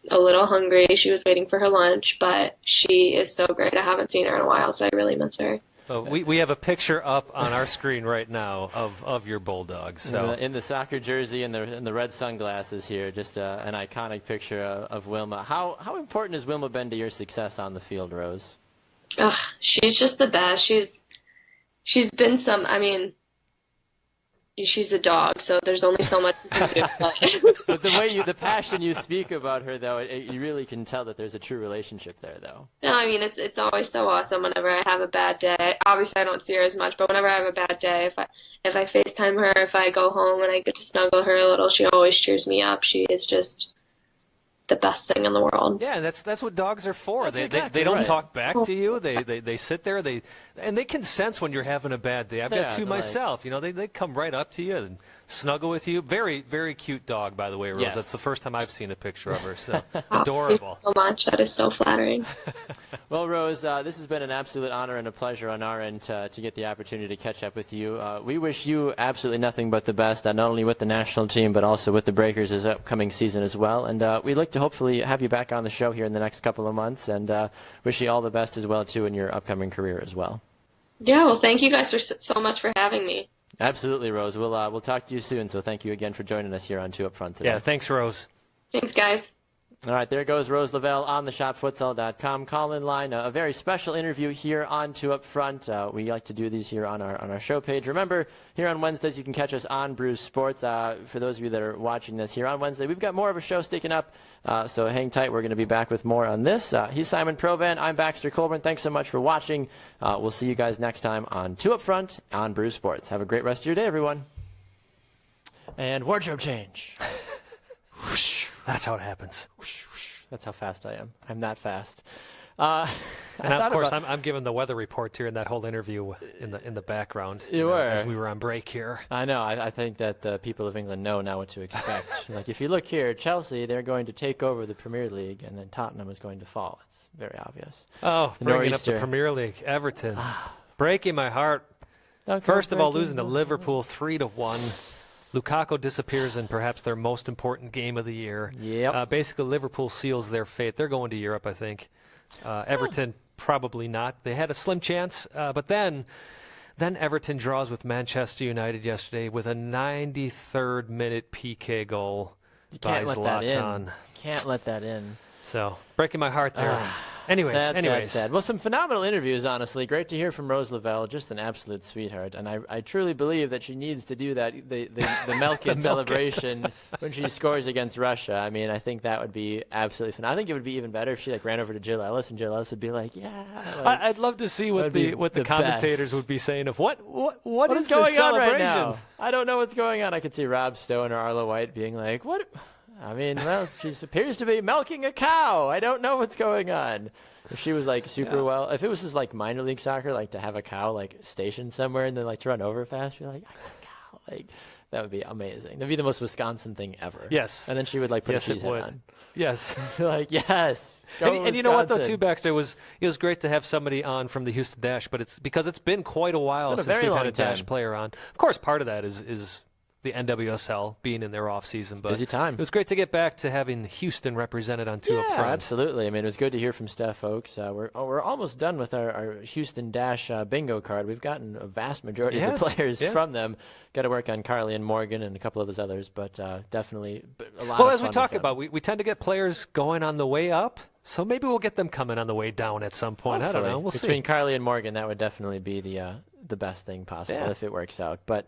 [SPEAKER 5] little hungry. She was waiting for her lunch, but she is so great. I haven't seen her in a while, so I really miss her.
[SPEAKER 2] We have a picture up on our screen right now of your bulldog. So
[SPEAKER 1] in the soccer jersey and the red sunglasses here, just an iconic picture of Wilma. How important has Wilma been to your success on the field, Rose?
[SPEAKER 5] She's just the best. She's been I mean, she's a dog, so there's only so much you can do.
[SPEAKER 1] But the passion you speak about her, though, you really can tell that there's a true relationship there, though.
[SPEAKER 5] No, I mean, it's always so awesome whenever I have a bad day. Obviously, I don't see her as much, but whenever I have a bad day, if I FaceTime her, if I go home and I get to snuggle her a little, she always cheers me up. She is just the best thing in the world.
[SPEAKER 2] Yeah, that's what dogs are for.
[SPEAKER 1] That's
[SPEAKER 2] They
[SPEAKER 1] exactly
[SPEAKER 2] don't
[SPEAKER 1] right.
[SPEAKER 2] talk back to you. They sit there. And they can sense when you're having a bad day. I've got two myself. They come right up to you and snuggle with you. Very, very cute dog, by the way, Rose.
[SPEAKER 1] Yes.
[SPEAKER 2] That's the first time I've seen a picture of her. So
[SPEAKER 5] Thank you
[SPEAKER 2] adorable.
[SPEAKER 5] so much. That is so flattering.
[SPEAKER 1] Well, Rose, this has been an absolute honor and a pleasure on our end to get the opportunity to catch up with you. We wish you absolutely nothing but the best, not only with the national team, but also with the Breakers this upcoming season as well. And we look to hopefully have you back on the show here in the next couple of months, and wish you all the best as well, too, in your upcoming career as well.
[SPEAKER 5] Yeah, well, thank you guys so much for having me.
[SPEAKER 1] Absolutely, Rose. We'll talk to you soon, so thank you again for joining us here on Two Up Front today.
[SPEAKER 2] Yeah, thanks, Rose.
[SPEAKER 5] Thanks, guys.
[SPEAKER 1] All right, there goes Rose Lavelle on the shopfutsal.com call-in line. A very special interview here on Two Up Front. We like to do these here on our show page. Remember, here on Wednesdays, you can catch us on Brews Sports. For those of you that are watching this here on Wednesday, we've got more of a show sticking up, so hang tight. We're going to be back with more on this. He's Simon Provan. I'm Baxter Colburn. Thanks so much for watching. We'll see you guys next time on Two Up Front on Brews Sports. Have a great rest of your day, everyone. And wardrobe change.
[SPEAKER 2] That's how it happens.
[SPEAKER 1] That's how fast I am. I'm that fast.
[SPEAKER 2] And of course, I'm giving the weather report here in that whole interview in the background.
[SPEAKER 1] You were.
[SPEAKER 2] As we were on break here.
[SPEAKER 1] I know. I think that the people of England know now what to expect. Like, if you look here, Chelsea, they're going to take over the Premier League, and then Tottenham is going to fall. It's very obvious.
[SPEAKER 2] Oh,
[SPEAKER 1] The
[SPEAKER 2] bringing up the
[SPEAKER 1] Nor'easter.
[SPEAKER 2] Premier League. Everton. Breaking my heart. First of all, losing to Liverpool 3-1. Lukaku disappears in perhaps their most important game of the year.
[SPEAKER 1] Yep.
[SPEAKER 2] Basically, Liverpool seals their fate. They're going to Europe, I think. Everton, probably not. They had a slim chance, but then Everton draws with Manchester United yesterday with a 93rd minute PK goal by
[SPEAKER 1] Can't let that in.
[SPEAKER 2] Zlatan.
[SPEAKER 1] Can't let that in.
[SPEAKER 2] So, breaking my heart there. Anyways.
[SPEAKER 1] Sad. Well, some phenomenal interviews, honestly. Great to hear from Rose Lavelle, just an absolute sweetheart. And I truly believe that she needs to do that, the milk it celebration when she scores against Russia. I mean, I think that would be absolutely phenomenal. I think it would be even better if she ran over to Jill Ellis, and Jill Ellis would be like, yeah.
[SPEAKER 2] I'd love to see what the commentators would be saying of what is
[SPEAKER 1] going
[SPEAKER 2] this
[SPEAKER 1] on right
[SPEAKER 2] celebration?
[SPEAKER 1] now? I don't know what's going on. I could see Rob Stone or Arlo White being like, what? I mean, well, she appears to be milking a cow. I don't know what's going on. If she was well, if it was just minor league soccer, to have a cow stationed somewhere and then to run over fast, you're like, I got a cow. That would be amazing. That'd be the most Wisconsin thing ever.
[SPEAKER 2] Yes.
[SPEAKER 1] And then she would put a cheese head on.
[SPEAKER 2] Yes.
[SPEAKER 1] Yes.
[SPEAKER 2] And you know what though too, Baxter, it was great to have somebody on from the Houston Dash, but it's because it's been quite a while since we've had a Dash player on. Of course, part of that is the NWSL being in their off season, but
[SPEAKER 1] busy time.
[SPEAKER 2] It was great to get back to having Houston represented on Two Up Front.
[SPEAKER 1] Absolutely. I mean, it was good to hear from Steph Ochs. We're almost done with our Houston Dash bingo card. We've gotten a vast majority of the players from them. Got to work on Carly and Morgan and a couple of those others, but definitely a lot.
[SPEAKER 2] Well,
[SPEAKER 1] of
[SPEAKER 2] as
[SPEAKER 1] fun
[SPEAKER 2] we talk
[SPEAKER 1] with
[SPEAKER 2] about, we tend to get players going on the way up, so maybe we'll get them coming on the way down at some point.
[SPEAKER 1] Hopefully.
[SPEAKER 2] I don't know. We'll
[SPEAKER 1] Between
[SPEAKER 2] see.
[SPEAKER 1] Carly and Morgan, that would definitely be the best thing possible if it works out. But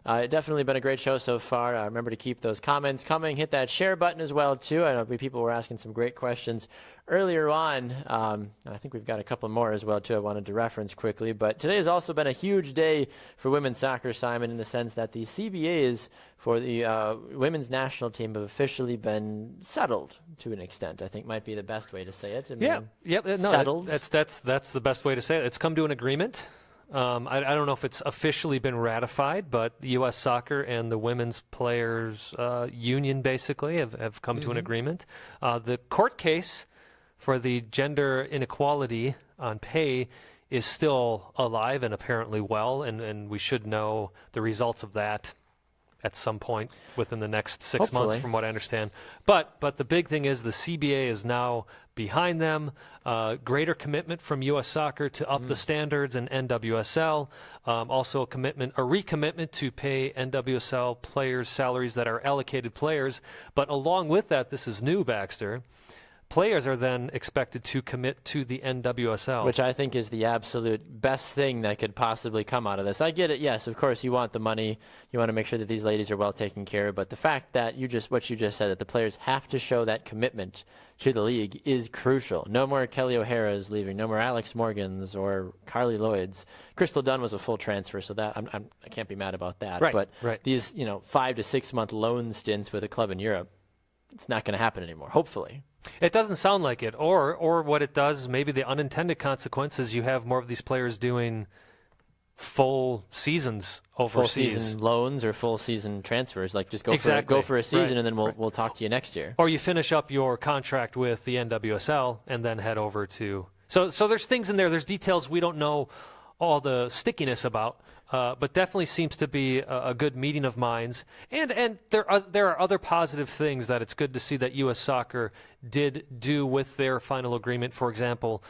[SPEAKER 1] definitely been a great show so far. Remember to keep those comments coming. Hit that share button as well, too. I know people were asking some great questions earlier on. I think we've got a couple more as well, too, I wanted to reference quickly. But today has also been a huge day for women's soccer, Simon, in the sense that the CBAs for the women's national team have officially been settled to an extent, I think might be the best way to say it.
[SPEAKER 2] Settled. That's the best way to say it. It's come to an agreement. I don't know if it's officially been ratified, but the U.S. Soccer and the Women's Players Union basically have come to an agreement. The court case for the gender inequality on pay is still alive and apparently well, and we should know the results of that at some point within the next 6 months, from what I understand. But the big thing is the CBA is now behind them. Greater commitment from U.S. Soccer to up the standards in NWSL. Also a recommitment to pay NWSL players salaries that are allocated players. But along with that, this is new, Baxter. Players are then expected to commit to the NWSL.
[SPEAKER 1] Which I think is the absolute best thing that could possibly come out of this. I get it. Yes, of course, you want the money. You want to make sure that these ladies are well taken care of. But the fact that what you just said, that the players have to show that commitment to the league is crucial. No more Kelly O'Hara's leaving. No more Alex Morgan's or Carly Lloyd's. Crystal Dunn was a full transfer, so that I can't be mad about that.
[SPEAKER 2] Right,
[SPEAKER 1] but
[SPEAKER 2] right.
[SPEAKER 1] these 5 to 6 month loan stints with a club in Europe, it's not going to happen anymore, hopefully.
[SPEAKER 2] It doesn't sound like it. Or what it does, maybe the unintended consequences, you have more of these players doing full seasons overseas.
[SPEAKER 1] Full season loans or full season transfers. Like just go
[SPEAKER 2] Exactly.
[SPEAKER 1] for a season,
[SPEAKER 2] Right.
[SPEAKER 1] and then we'll talk to you next year.
[SPEAKER 2] Or you finish up your contract with the NWSL and then head over to. So there's things in there. There's details we don't know all the stickiness about, but definitely seems to be a good meeting of minds. And there are other positive things that it's good to see that U.S. Soccer did do with their final agreement. For example,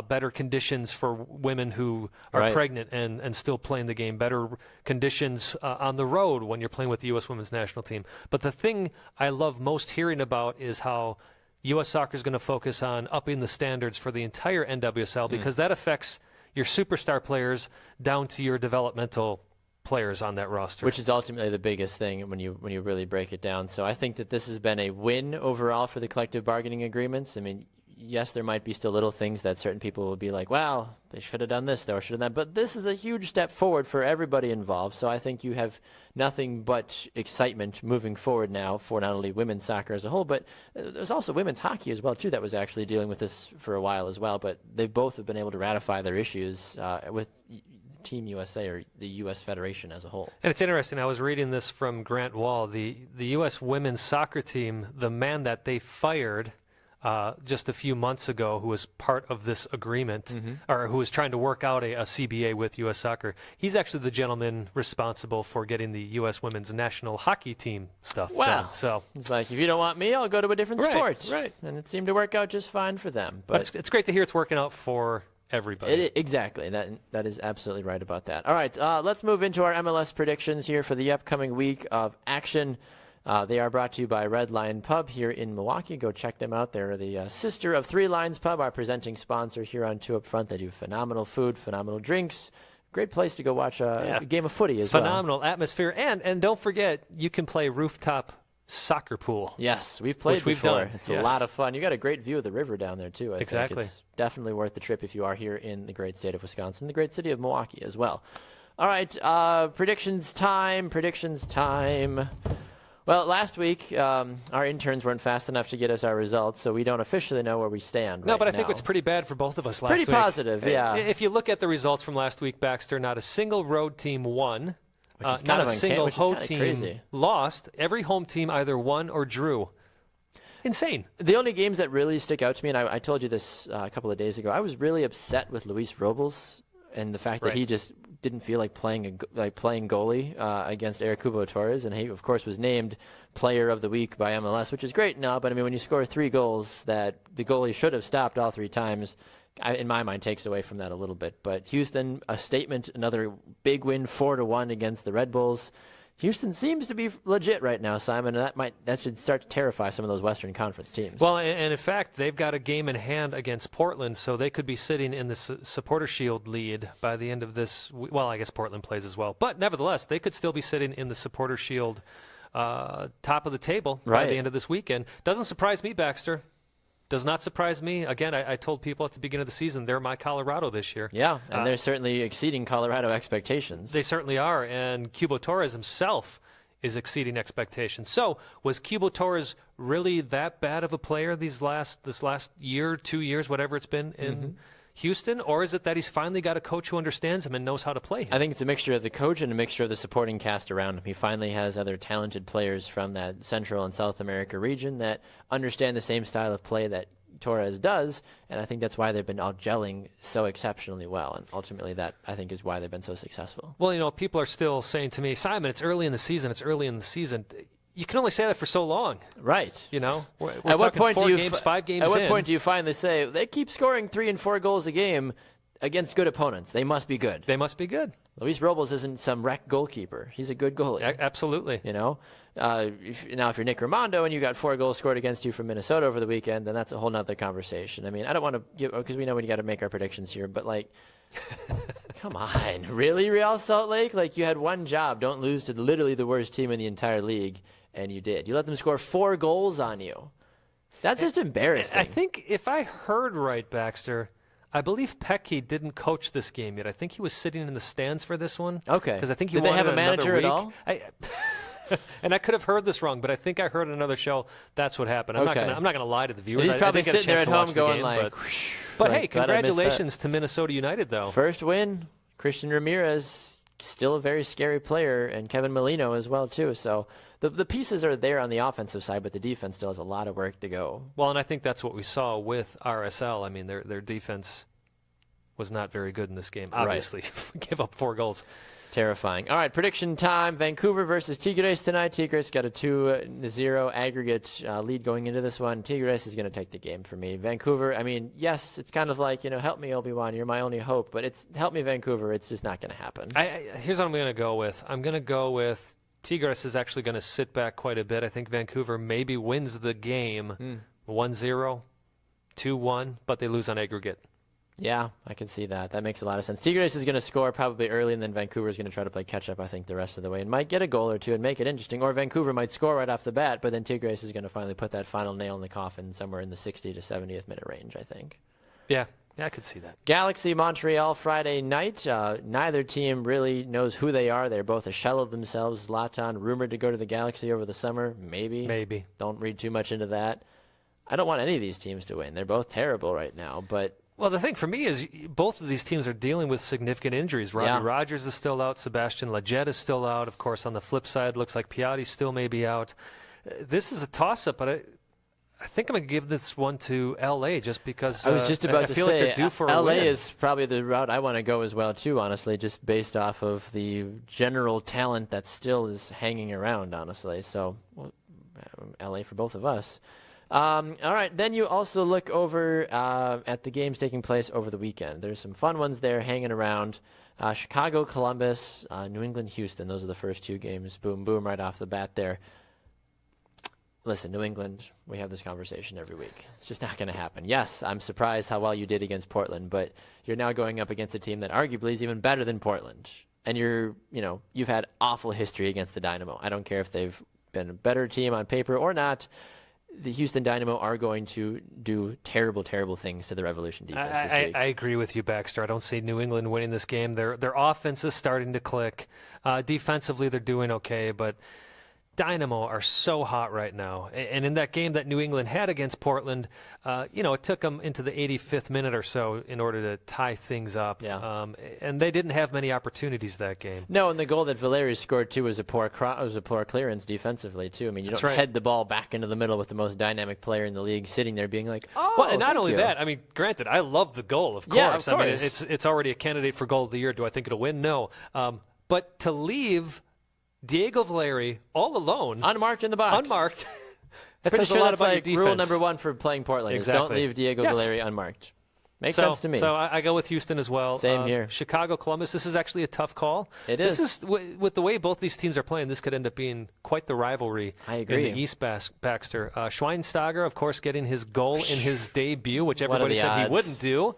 [SPEAKER 2] better conditions for women who are
[SPEAKER 1] Right.
[SPEAKER 2] pregnant and still playing the game, better conditions on the road when you're playing with the U.S. women's national team. But the thing I love most hearing about is how U.S. Soccer is going to focus on upping the standards for the entire NWSL because that affects your superstar players down to your developmental players on that roster.
[SPEAKER 1] Which is ultimately the biggest thing when you really break it down. So I think that this has been a win overall for the collective bargaining agreements. I mean, yes, there might be still little things that certain people will be like, well, they should have done this, though, or should have done that. But this is a huge step forward for everybody involved. So I think you have nothing but excitement moving forward now for not only women's soccer as a whole, but there's also women's hockey as well, too, that was actually dealing with this for a while as well. But they both have been able to ratify their issues with Team USA or the U.S. Federation as a whole.
[SPEAKER 2] And it's interesting. I was reading this from Grant Wall. The U.S. women's soccer team, the man that they fired just a few months ago, who was part of this agreement, or who was trying to work out a CBA with U.S. Soccer, he's actually the gentleman responsible for getting the U.S. women's national hockey team stuff done. So
[SPEAKER 1] it's like, if you don't want me, I'll go to a different sport.
[SPEAKER 2] Right.
[SPEAKER 1] And it seemed to work out just fine for them. But
[SPEAKER 2] it's great to hear it's working out for everybody.
[SPEAKER 1] Exactly. That is absolutely right about that. All right, let's move into our MLS predictions here for the upcoming week of action. They are brought to you by Red Lion Pub here in Milwaukee. Go check them out. They're the sister of Three Lions Pub, our presenting sponsor here on Two Up Front. They do phenomenal food, phenomenal drinks. Great place to go watch a game of footy as well.
[SPEAKER 2] Phenomenal atmosphere. And don't forget, you can play rooftop soccer pool.
[SPEAKER 1] Yes, we've played
[SPEAKER 2] which we've
[SPEAKER 1] before.
[SPEAKER 2] done.
[SPEAKER 1] It's a lot of fun. You got a great view of the river down there, too. I
[SPEAKER 2] Exactly.
[SPEAKER 1] think it's definitely worth the trip if you are here in the great state of Wisconsin, the great city of Milwaukee as well. All right, predictions time. Well, last week, our interns weren't fast enough to get us our results, so we don't officially know where we stand
[SPEAKER 2] No,
[SPEAKER 1] right
[SPEAKER 2] but I
[SPEAKER 1] now.
[SPEAKER 2] think it's pretty bad for both of us last week.
[SPEAKER 1] Pretty positive, yeah.
[SPEAKER 2] If you look at the results from last week, Baxter, not a single road team won.
[SPEAKER 1] Which is
[SPEAKER 2] Not
[SPEAKER 1] kind
[SPEAKER 2] a
[SPEAKER 1] of
[SPEAKER 2] single
[SPEAKER 1] which is
[SPEAKER 2] home
[SPEAKER 1] kinda
[SPEAKER 2] team
[SPEAKER 1] crazy.
[SPEAKER 2] lost. Every home team either won or drew. Insane.
[SPEAKER 1] The only games that really stick out to me, and I told you this a couple of days ago, I was really upset with Luis Robles and the fact that he just didn't feel like playing goalie against Eric Cubo Torres, and he of course was named Player of the Week by MLS, which is great now. But I mean, when you score 3 goals that the goalie should have stopped all 3 times, in my mind takes away from that a little bit. But Houston, a statement, another big win, 4-1 against the Red Bulls. Houston seems to be legit right now, Simon, and that should start to terrify some of those Western Conference teams.
[SPEAKER 2] Well, and in fact, they've got a game in hand against Portland, so they could be sitting in the Supporter Shield lead by the end of this. Well, I guess Portland plays as well, but nevertheless, they could still be sitting in the Supporter Shield top of the table by the end of this weekend. Doesn't surprise me, Baxter. Does not surprise me. Again, I told people at the beginning of the season they're my Colorado this year.
[SPEAKER 1] Yeah, and they're certainly exceeding Colorado expectations.
[SPEAKER 2] They certainly are, and Cubo Torres himself is exceeding expectations. So, was Cubo Torres really that bad of a player this last year, 2 years, whatever it's been in Houston, or is it that he's finally got a coach who understands him and knows how to play him?
[SPEAKER 1] I think it's a mixture of the coach and a mixture of the supporting cast around him. He finally has other talented players from that Central and South America region that understand the same style of play that Torres does, and I think that's why they've been all gelling so exceptionally well, and ultimately that, I think, is why they've been so successful.
[SPEAKER 2] Well, people are still saying to me, Simon, it's early in the season. You can only say that for so long.
[SPEAKER 1] Right.
[SPEAKER 2] We're
[SPEAKER 1] at what point do you
[SPEAKER 2] 5 games
[SPEAKER 1] At what
[SPEAKER 2] in.
[SPEAKER 1] point do you finally say, they keep scoring 3 and 4 goals a game against good opponents? They must be good.
[SPEAKER 2] They must be good.
[SPEAKER 1] Luis Robles isn't some wreck goalkeeper. He's a good goalie.
[SPEAKER 2] Absolutely.
[SPEAKER 1] Now, if you're Nick Rimando and you got 4 goals scored against you from Minnesota over the weekend, then that's a whole nother conversation. I mean, I don't want to give, because we know we got to make our predictions here, but come on, really, Real Salt Lake? You had one job. Don't lose to literally the worst team in the entire league. And you did. You let them score 4 goals on you. That's just embarrassing.
[SPEAKER 2] I think if I heard right, Baxter, I believe Pecky didn't coach this game yet. I think he was sitting in the stands for this one.
[SPEAKER 1] Okay.
[SPEAKER 2] Because I think he
[SPEAKER 1] Did they have
[SPEAKER 2] wanted
[SPEAKER 1] a manager
[SPEAKER 2] another
[SPEAKER 1] at
[SPEAKER 2] week.
[SPEAKER 1] all?
[SPEAKER 2] And I could have heard this wrong, but I think I heard on another show that's what happened. I'm
[SPEAKER 1] Okay.
[SPEAKER 2] not gonna lie to the viewers.
[SPEAKER 1] He's probably
[SPEAKER 2] I didn't get a
[SPEAKER 1] sitting there
[SPEAKER 2] chance
[SPEAKER 1] at
[SPEAKER 2] to
[SPEAKER 1] home
[SPEAKER 2] watch the
[SPEAKER 1] going
[SPEAKER 2] game,
[SPEAKER 1] like,
[SPEAKER 2] but
[SPEAKER 1] like,
[SPEAKER 2] hey,
[SPEAKER 1] glad I missed that.
[SPEAKER 2] congratulations to Minnesota United, though.
[SPEAKER 1] First win. Christian Ramirez, still a very scary player, and Kevin Molino as well, too. So the pieces are there on the offensive side, but the defense still has a lot of work to go.
[SPEAKER 2] Well, and I think that's what we saw with RSL. I mean, their defense was not very good in this game, obviously.
[SPEAKER 1] Right.
[SPEAKER 2] Give up 4 goals.
[SPEAKER 1] Terrifying. All right, prediction time. Vancouver versus Tigres tonight. Tigres got a 2-0 aggregate lead going into this one. Tigres is going to take the game for me. Vancouver, I mean, yes, it's kind of like, help me, Obi-Wan, you're my only hope, but it's help me, Vancouver. It's just not going to happen.
[SPEAKER 2] Here's what I'm going to go with. I'm going to go with Tigres is actually going to sit back quite a bit. I think Vancouver maybe wins the game 1-0, 2-1, but they lose on aggregate.
[SPEAKER 1] Yeah, I can see that. That makes a lot of sense. Tigres is going to score probably early, and then Vancouver is going to try to play catch-up, I think, the rest of the way, and might get a goal or two and make it interesting. Or Vancouver might score right off the bat, but then Tigres is going to finally put that final nail in the coffin somewhere in the 60 to 70th minute range, I think.
[SPEAKER 2] Yeah, I could see that.
[SPEAKER 1] Galaxy Montreal Friday night. Neither team really knows who they are. They're both a shell of themselves. Zlatan rumored to go to the Galaxy over the summer. Maybe. Don't read too much into that. I don't want any of these teams to win. They're both terrible right now, but...
[SPEAKER 2] Well, the thing for me is both of these teams are dealing with significant injuries. Robbie Rogers is still out. Sebastian Lletget is still out. Of course, on the flip side, looks like Piatti still may be out. This is a toss-up, but I think I'm going to give this one to L.A. just because
[SPEAKER 1] I was just about to
[SPEAKER 2] feel
[SPEAKER 1] say,
[SPEAKER 2] like they're due for a
[SPEAKER 1] L.A.
[SPEAKER 2] win.
[SPEAKER 1] is probably the route I want to go as well, too, honestly, just based off of the general talent that still is hanging around, honestly. So, L.A. for both of us. All right, then you also look over at the games taking place over the weekend. There's some fun ones there hanging around. Chicago, Columbus, New England, Houston. Those are the first 2 games. Boom, boom, right off the bat there. Listen, New England, we have this conversation every week. It's just not going to happen. Yes, I'm surprised how well you did against Portland, but you're now going up against a team that arguably is even better than Portland. And you've had awful history against the Dynamo. I don't care if they've been a better team on paper or not. The Houston Dynamo are going to do terrible, terrible things to the Revolution defense this week.
[SPEAKER 2] I agree with you, Baxter. I don't see New England winning this game. Their offense is starting to click. Defensively, they're doing okay, but Dynamo are so hot right now. And in that game that New England had against Portland, it took them into the 85th minute or so in order to tie things up.
[SPEAKER 1] Yeah.
[SPEAKER 2] And they didn't have many opportunities that game.
[SPEAKER 1] No, and the goal that Valeri scored, too, was a poor clearance defensively, too. I mean, you don't head the ball back into the middle with the most dynamic player in the league sitting there being like, oh,
[SPEAKER 2] well, and not only that, I mean, granted, I love the goal, of course.
[SPEAKER 1] Yeah, of course.
[SPEAKER 2] I mean, it's already a candidate for goal of the year. Do I think it'll win? No. But to leave Diego Valeri all alone,
[SPEAKER 1] unmarked in the box.
[SPEAKER 2] Unmarked. That
[SPEAKER 1] Pretty
[SPEAKER 2] says
[SPEAKER 1] sure
[SPEAKER 2] a lot
[SPEAKER 1] that's
[SPEAKER 2] about
[SPEAKER 1] like
[SPEAKER 2] your defense.
[SPEAKER 1] rule number 1 for playing Portland is don't leave Diego Valeri unmarked. Makes sense to me.
[SPEAKER 2] So I go with Houston as well.
[SPEAKER 1] Same here.
[SPEAKER 2] Chicago, Columbus, this is actually a tough call.
[SPEAKER 1] It is.
[SPEAKER 2] This is with the way both these teams are playing, this could end up being quite the rivalry.
[SPEAKER 1] I agree.
[SPEAKER 2] In the East, Baxter. Schweinsteiger, of course, getting his goal in his debut, which everybody said he wouldn't do.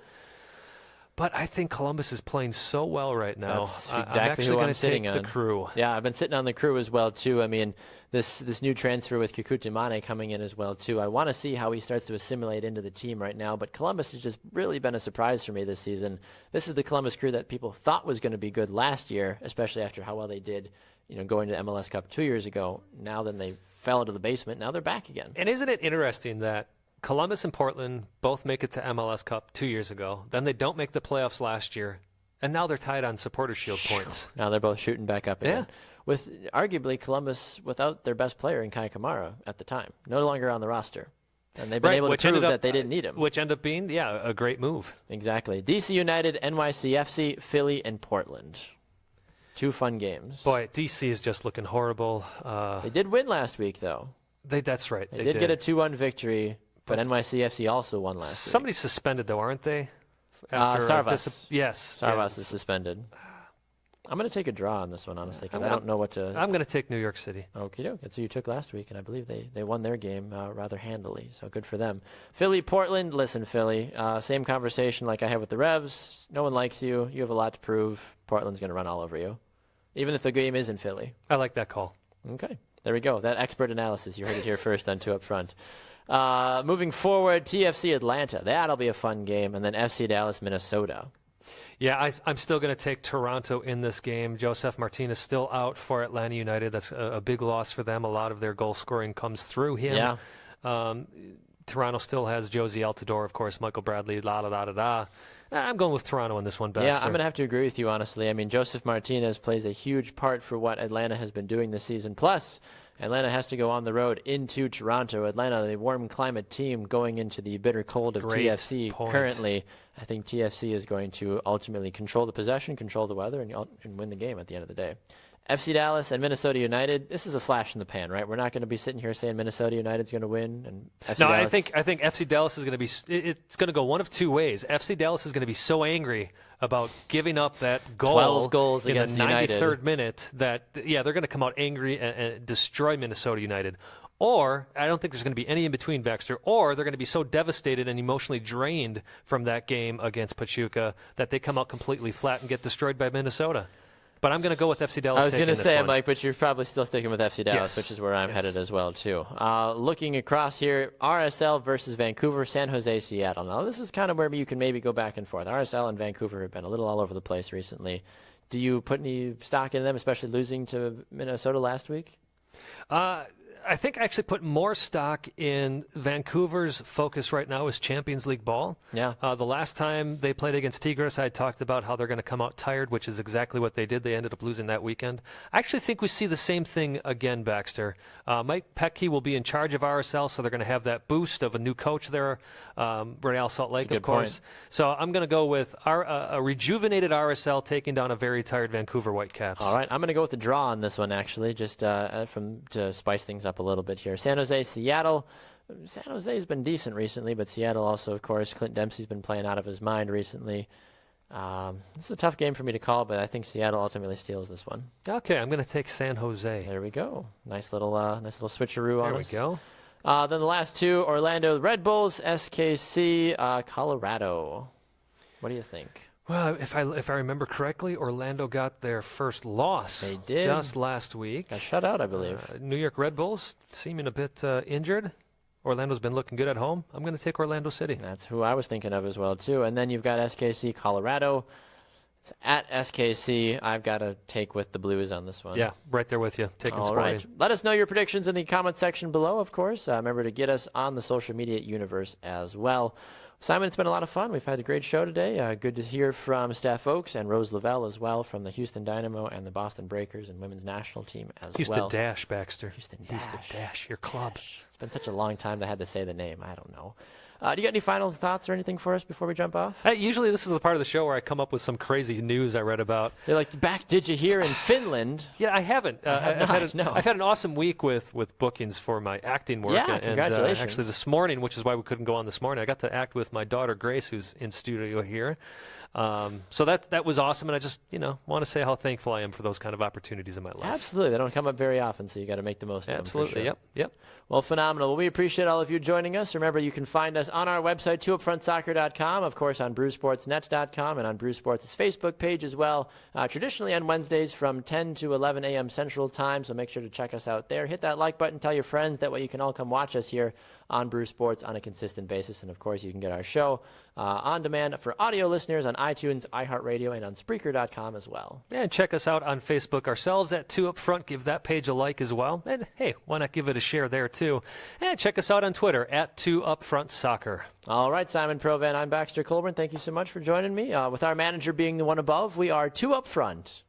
[SPEAKER 2] But I think Columbus is playing so well right now.
[SPEAKER 1] That's
[SPEAKER 2] I'm
[SPEAKER 1] exactly
[SPEAKER 2] actually
[SPEAKER 1] who
[SPEAKER 2] going
[SPEAKER 1] I'm
[SPEAKER 2] to
[SPEAKER 1] sitting
[SPEAKER 2] take
[SPEAKER 1] on.
[SPEAKER 2] the Crew.
[SPEAKER 1] Yeah, I've been sitting on the Crew as well, too. I mean, this new transfer with Kikutimane coming in as well, too. I want to see how he starts to assimilate into the team right now, but Columbus has just really been a surprise for me this season. This is the Columbus Crew that people thought was going to be good last year, especially after how well they did, going to MLS Cup 2 years ago. Now then they fell into the basement. Now they're back again.
[SPEAKER 2] And isn't it interesting that Columbus and Portland both make it to MLS Cup 2 years ago. Then they don't make the playoffs last year. And now they're tied on Supporters Shield points.
[SPEAKER 1] Now they're both shooting back up again.
[SPEAKER 2] Yeah.
[SPEAKER 1] With arguably Columbus without their best player in Kai Kamara at the time. No longer on the roster. And they've been able to prove that they didn't need him.
[SPEAKER 2] Which ended up being, a great move.
[SPEAKER 1] Exactly. DC United, NYCFC, Philly, and Portland. 2 fun games.
[SPEAKER 2] Boy, DC is just looking horrible.
[SPEAKER 1] They did win last week, though.
[SPEAKER 2] That's right.
[SPEAKER 1] They did get a 2-1 victory. But NYCFC also won last week.
[SPEAKER 2] Somebody's suspended, though, aren't they?
[SPEAKER 1] Sarvas.
[SPEAKER 2] Yes.
[SPEAKER 1] Sarvas is suspended. I'm going to take a draw on this one, honestly, because I don't know what to...
[SPEAKER 2] I'm going to take New York City.
[SPEAKER 1] Okie doke. That's who you took last week, and I believe they won their game rather handily, so good for them. Philly, Portland. Listen, Philly, same conversation like I had with the Revs. No one likes you. You have a lot to prove. Portland's going to run all over you, even if the game is in Philly.
[SPEAKER 2] I like that call.
[SPEAKER 1] Okay. There we go. That expert analysis. You heard it here first on 2 Up Front. Moving forward, TFC Atlanta. That'll be a fun game. And then FC Dallas, Minnesota.
[SPEAKER 2] Yeah, I'm still going to take Toronto in this game. Joseph Martinez still out for Atlanta United. That's a big loss for them. A lot of their goal scoring comes through him.
[SPEAKER 1] Yeah.
[SPEAKER 2] Toronto still has Josie Altidore, of course, Michael Bradley, la-da-da-da-da. I'm going with Toronto in this one, Baxter.
[SPEAKER 1] Yeah, I'm going to have to agree with you, honestly. I mean, Joseph Martinez plays a huge part for what Atlanta has been doing this season. Plus, Atlanta has to go on the road into Toronto. Atlanta, the warm climate team going into the bitter cold of
[SPEAKER 2] Great
[SPEAKER 1] TFC
[SPEAKER 2] point.
[SPEAKER 1] Currently. I think TFC is going to ultimately control the possession, control the weather, and win the game at the end of the day. FC Dallas and Minnesota United, this is a flash in the pan, right? We're not going to be sitting here saying Minnesota United's going to win. And FC
[SPEAKER 2] No,
[SPEAKER 1] Dallas...
[SPEAKER 2] I think FC Dallas is going to be – it's going to go one of two ways. FC Dallas is going to be so angry about giving up that goal
[SPEAKER 1] 12 goals
[SPEAKER 2] in
[SPEAKER 1] against
[SPEAKER 2] the 93rd
[SPEAKER 1] United.
[SPEAKER 2] minute that, yeah, they're going to come out angry and destroy Minnesota United. Or, I don't think there's going to be any in between, Baxter, or they're going to be so devastated and emotionally drained from that game against Pachuca that they come out completely flat and get destroyed by Minnesota. But I'm going to go with FC Dallas.
[SPEAKER 1] I was going to say,
[SPEAKER 2] one.
[SPEAKER 1] Mike, but you're probably still sticking with FC Dallas,
[SPEAKER 2] Yes.
[SPEAKER 1] which is where I'm
[SPEAKER 2] Yes.
[SPEAKER 1] headed as well, too. Looking across here, RSL versus Vancouver, San Jose, Seattle. Now, this is kind of where you can maybe go back and forth. RSL and Vancouver have been a little all over the place recently. Do you put any stock in them, especially losing to Minnesota last week?
[SPEAKER 2] I think I actually put more stock in Vancouver's focus right now is Champions League ball.
[SPEAKER 1] Yeah.
[SPEAKER 2] The last time they played against Tigres, I talked about how they're going to come out tired, which is exactly what they did. They ended up losing that weekend. I actually think we see the same thing again, Baxter. Mike Petke will be in charge of RSL, so they're going to have that boost of a new coach there, Real Salt Lake, of course.
[SPEAKER 1] Point.
[SPEAKER 2] So I'm going to go with a rejuvenated RSL taking down a very tired Vancouver Whitecaps.
[SPEAKER 1] All right. I'm going to go with the draw on this one, actually, just to spice things up a little bit here. San Jose, Seattle. San Jose has been decent recently, but Seattle also, of course, Clint Dempsey's been playing out of his mind recently. This is a tough game for me to call, but I think Seattle ultimately steals this one.
[SPEAKER 2] Okay, I'm going to take San Jose.
[SPEAKER 1] There we go. Nice little switcheroo on us.
[SPEAKER 2] There we go.
[SPEAKER 1] Then the last two, Orlando Red Bulls, SKC, Colorado. What do you think?
[SPEAKER 2] Well, if I remember correctly, Orlando got their first loss
[SPEAKER 1] They did.
[SPEAKER 2] just last week.
[SPEAKER 1] Got shut out, I believe.
[SPEAKER 2] New York Red Bulls seeming a bit injured. Orlando's been looking good at home. I'm going to take Orlando City.
[SPEAKER 1] That's who I was thinking of as well, too. And then you've got SKC, Colorado. It's at SKC. I've got to take with the Blues on this one.
[SPEAKER 2] Yeah, right there with you. Taking
[SPEAKER 1] All
[SPEAKER 2] Sporting.
[SPEAKER 1] right. Let us know your predictions in the comment section below, of course. Remember to get us on the social media universe as well. Simon, it's been a lot of fun. We've had a great show today. Good to hear from Steph Ochs and Rose Lavelle as well from the Houston Dynamo and the Boston Breakers and women's national team as
[SPEAKER 2] Houston
[SPEAKER 1] well.
[SPEAKER 2] Dash, Baxter.
[SPEAKER 1] Houston
[SPEAKER 2] Dash, your club.
[SPEAKER 1] It's been such a long time that I had to say the name. I don't know. Do you got any final thoughts or anything for us before we jump off?
[SPEAKER 2] Usually this is the part of the show where I come up with some crazy news I read about.
[SPEAKER 1] They're like, did you hear in Finland?
[SPEAKER 2] Yeah, I haven't. I've had an awesome week with bookings for my acting work.
[SPEAKER 1] Yeah,
[SPEAKER 2] and
[SPEAKER 1] congratulations.
[SPEAKER 2] actually this morning, which is why we couldn't go on this morning, I got to act with my daughter Grace, who's in studio here. So that was awesome, and I just want to say how thankful I am for those kind of opportunities in my life.
[SPEAKER 1] Absolutely. They don't come up very often, so you got to make the most of them.
[SPEAKER 2] Absolutely.
[SPEAKER 1] For sure.
[SPEAKER 2] Yep.
[SPEAKER 1] Well, phenomenal. Well, we appreciate all of you joining us. Remember, you can find us on our website, 2upfrontsoccer.com, of course, on brewsportsnet.com, and on Brew Sports' Facebook page as well. Traditionally on Wednesdays from 10 to 11 a.m. Central Time, so make sure to check us out there. Hit that like button, tell your friends. That way you can all come watch us here on Brew Sports on a consistent basis. And, of course, you can get our show on demand for audio listeners on iTunes, iHeartRadio, and on Spreaker.com as well.
[SPEAKER 2] And check us out on Facebook ourselves at 2Upfront. Give that page a like as well. And, hey, why not give it a share there, too? And check us out on Twitter at 2UpfrontSoccer.
[SPEAKER 1] All right, Simon Provan, I'm Baxter Colburn. Thank you so much for joining me. With our manager being the one above, we are 2 Up Front.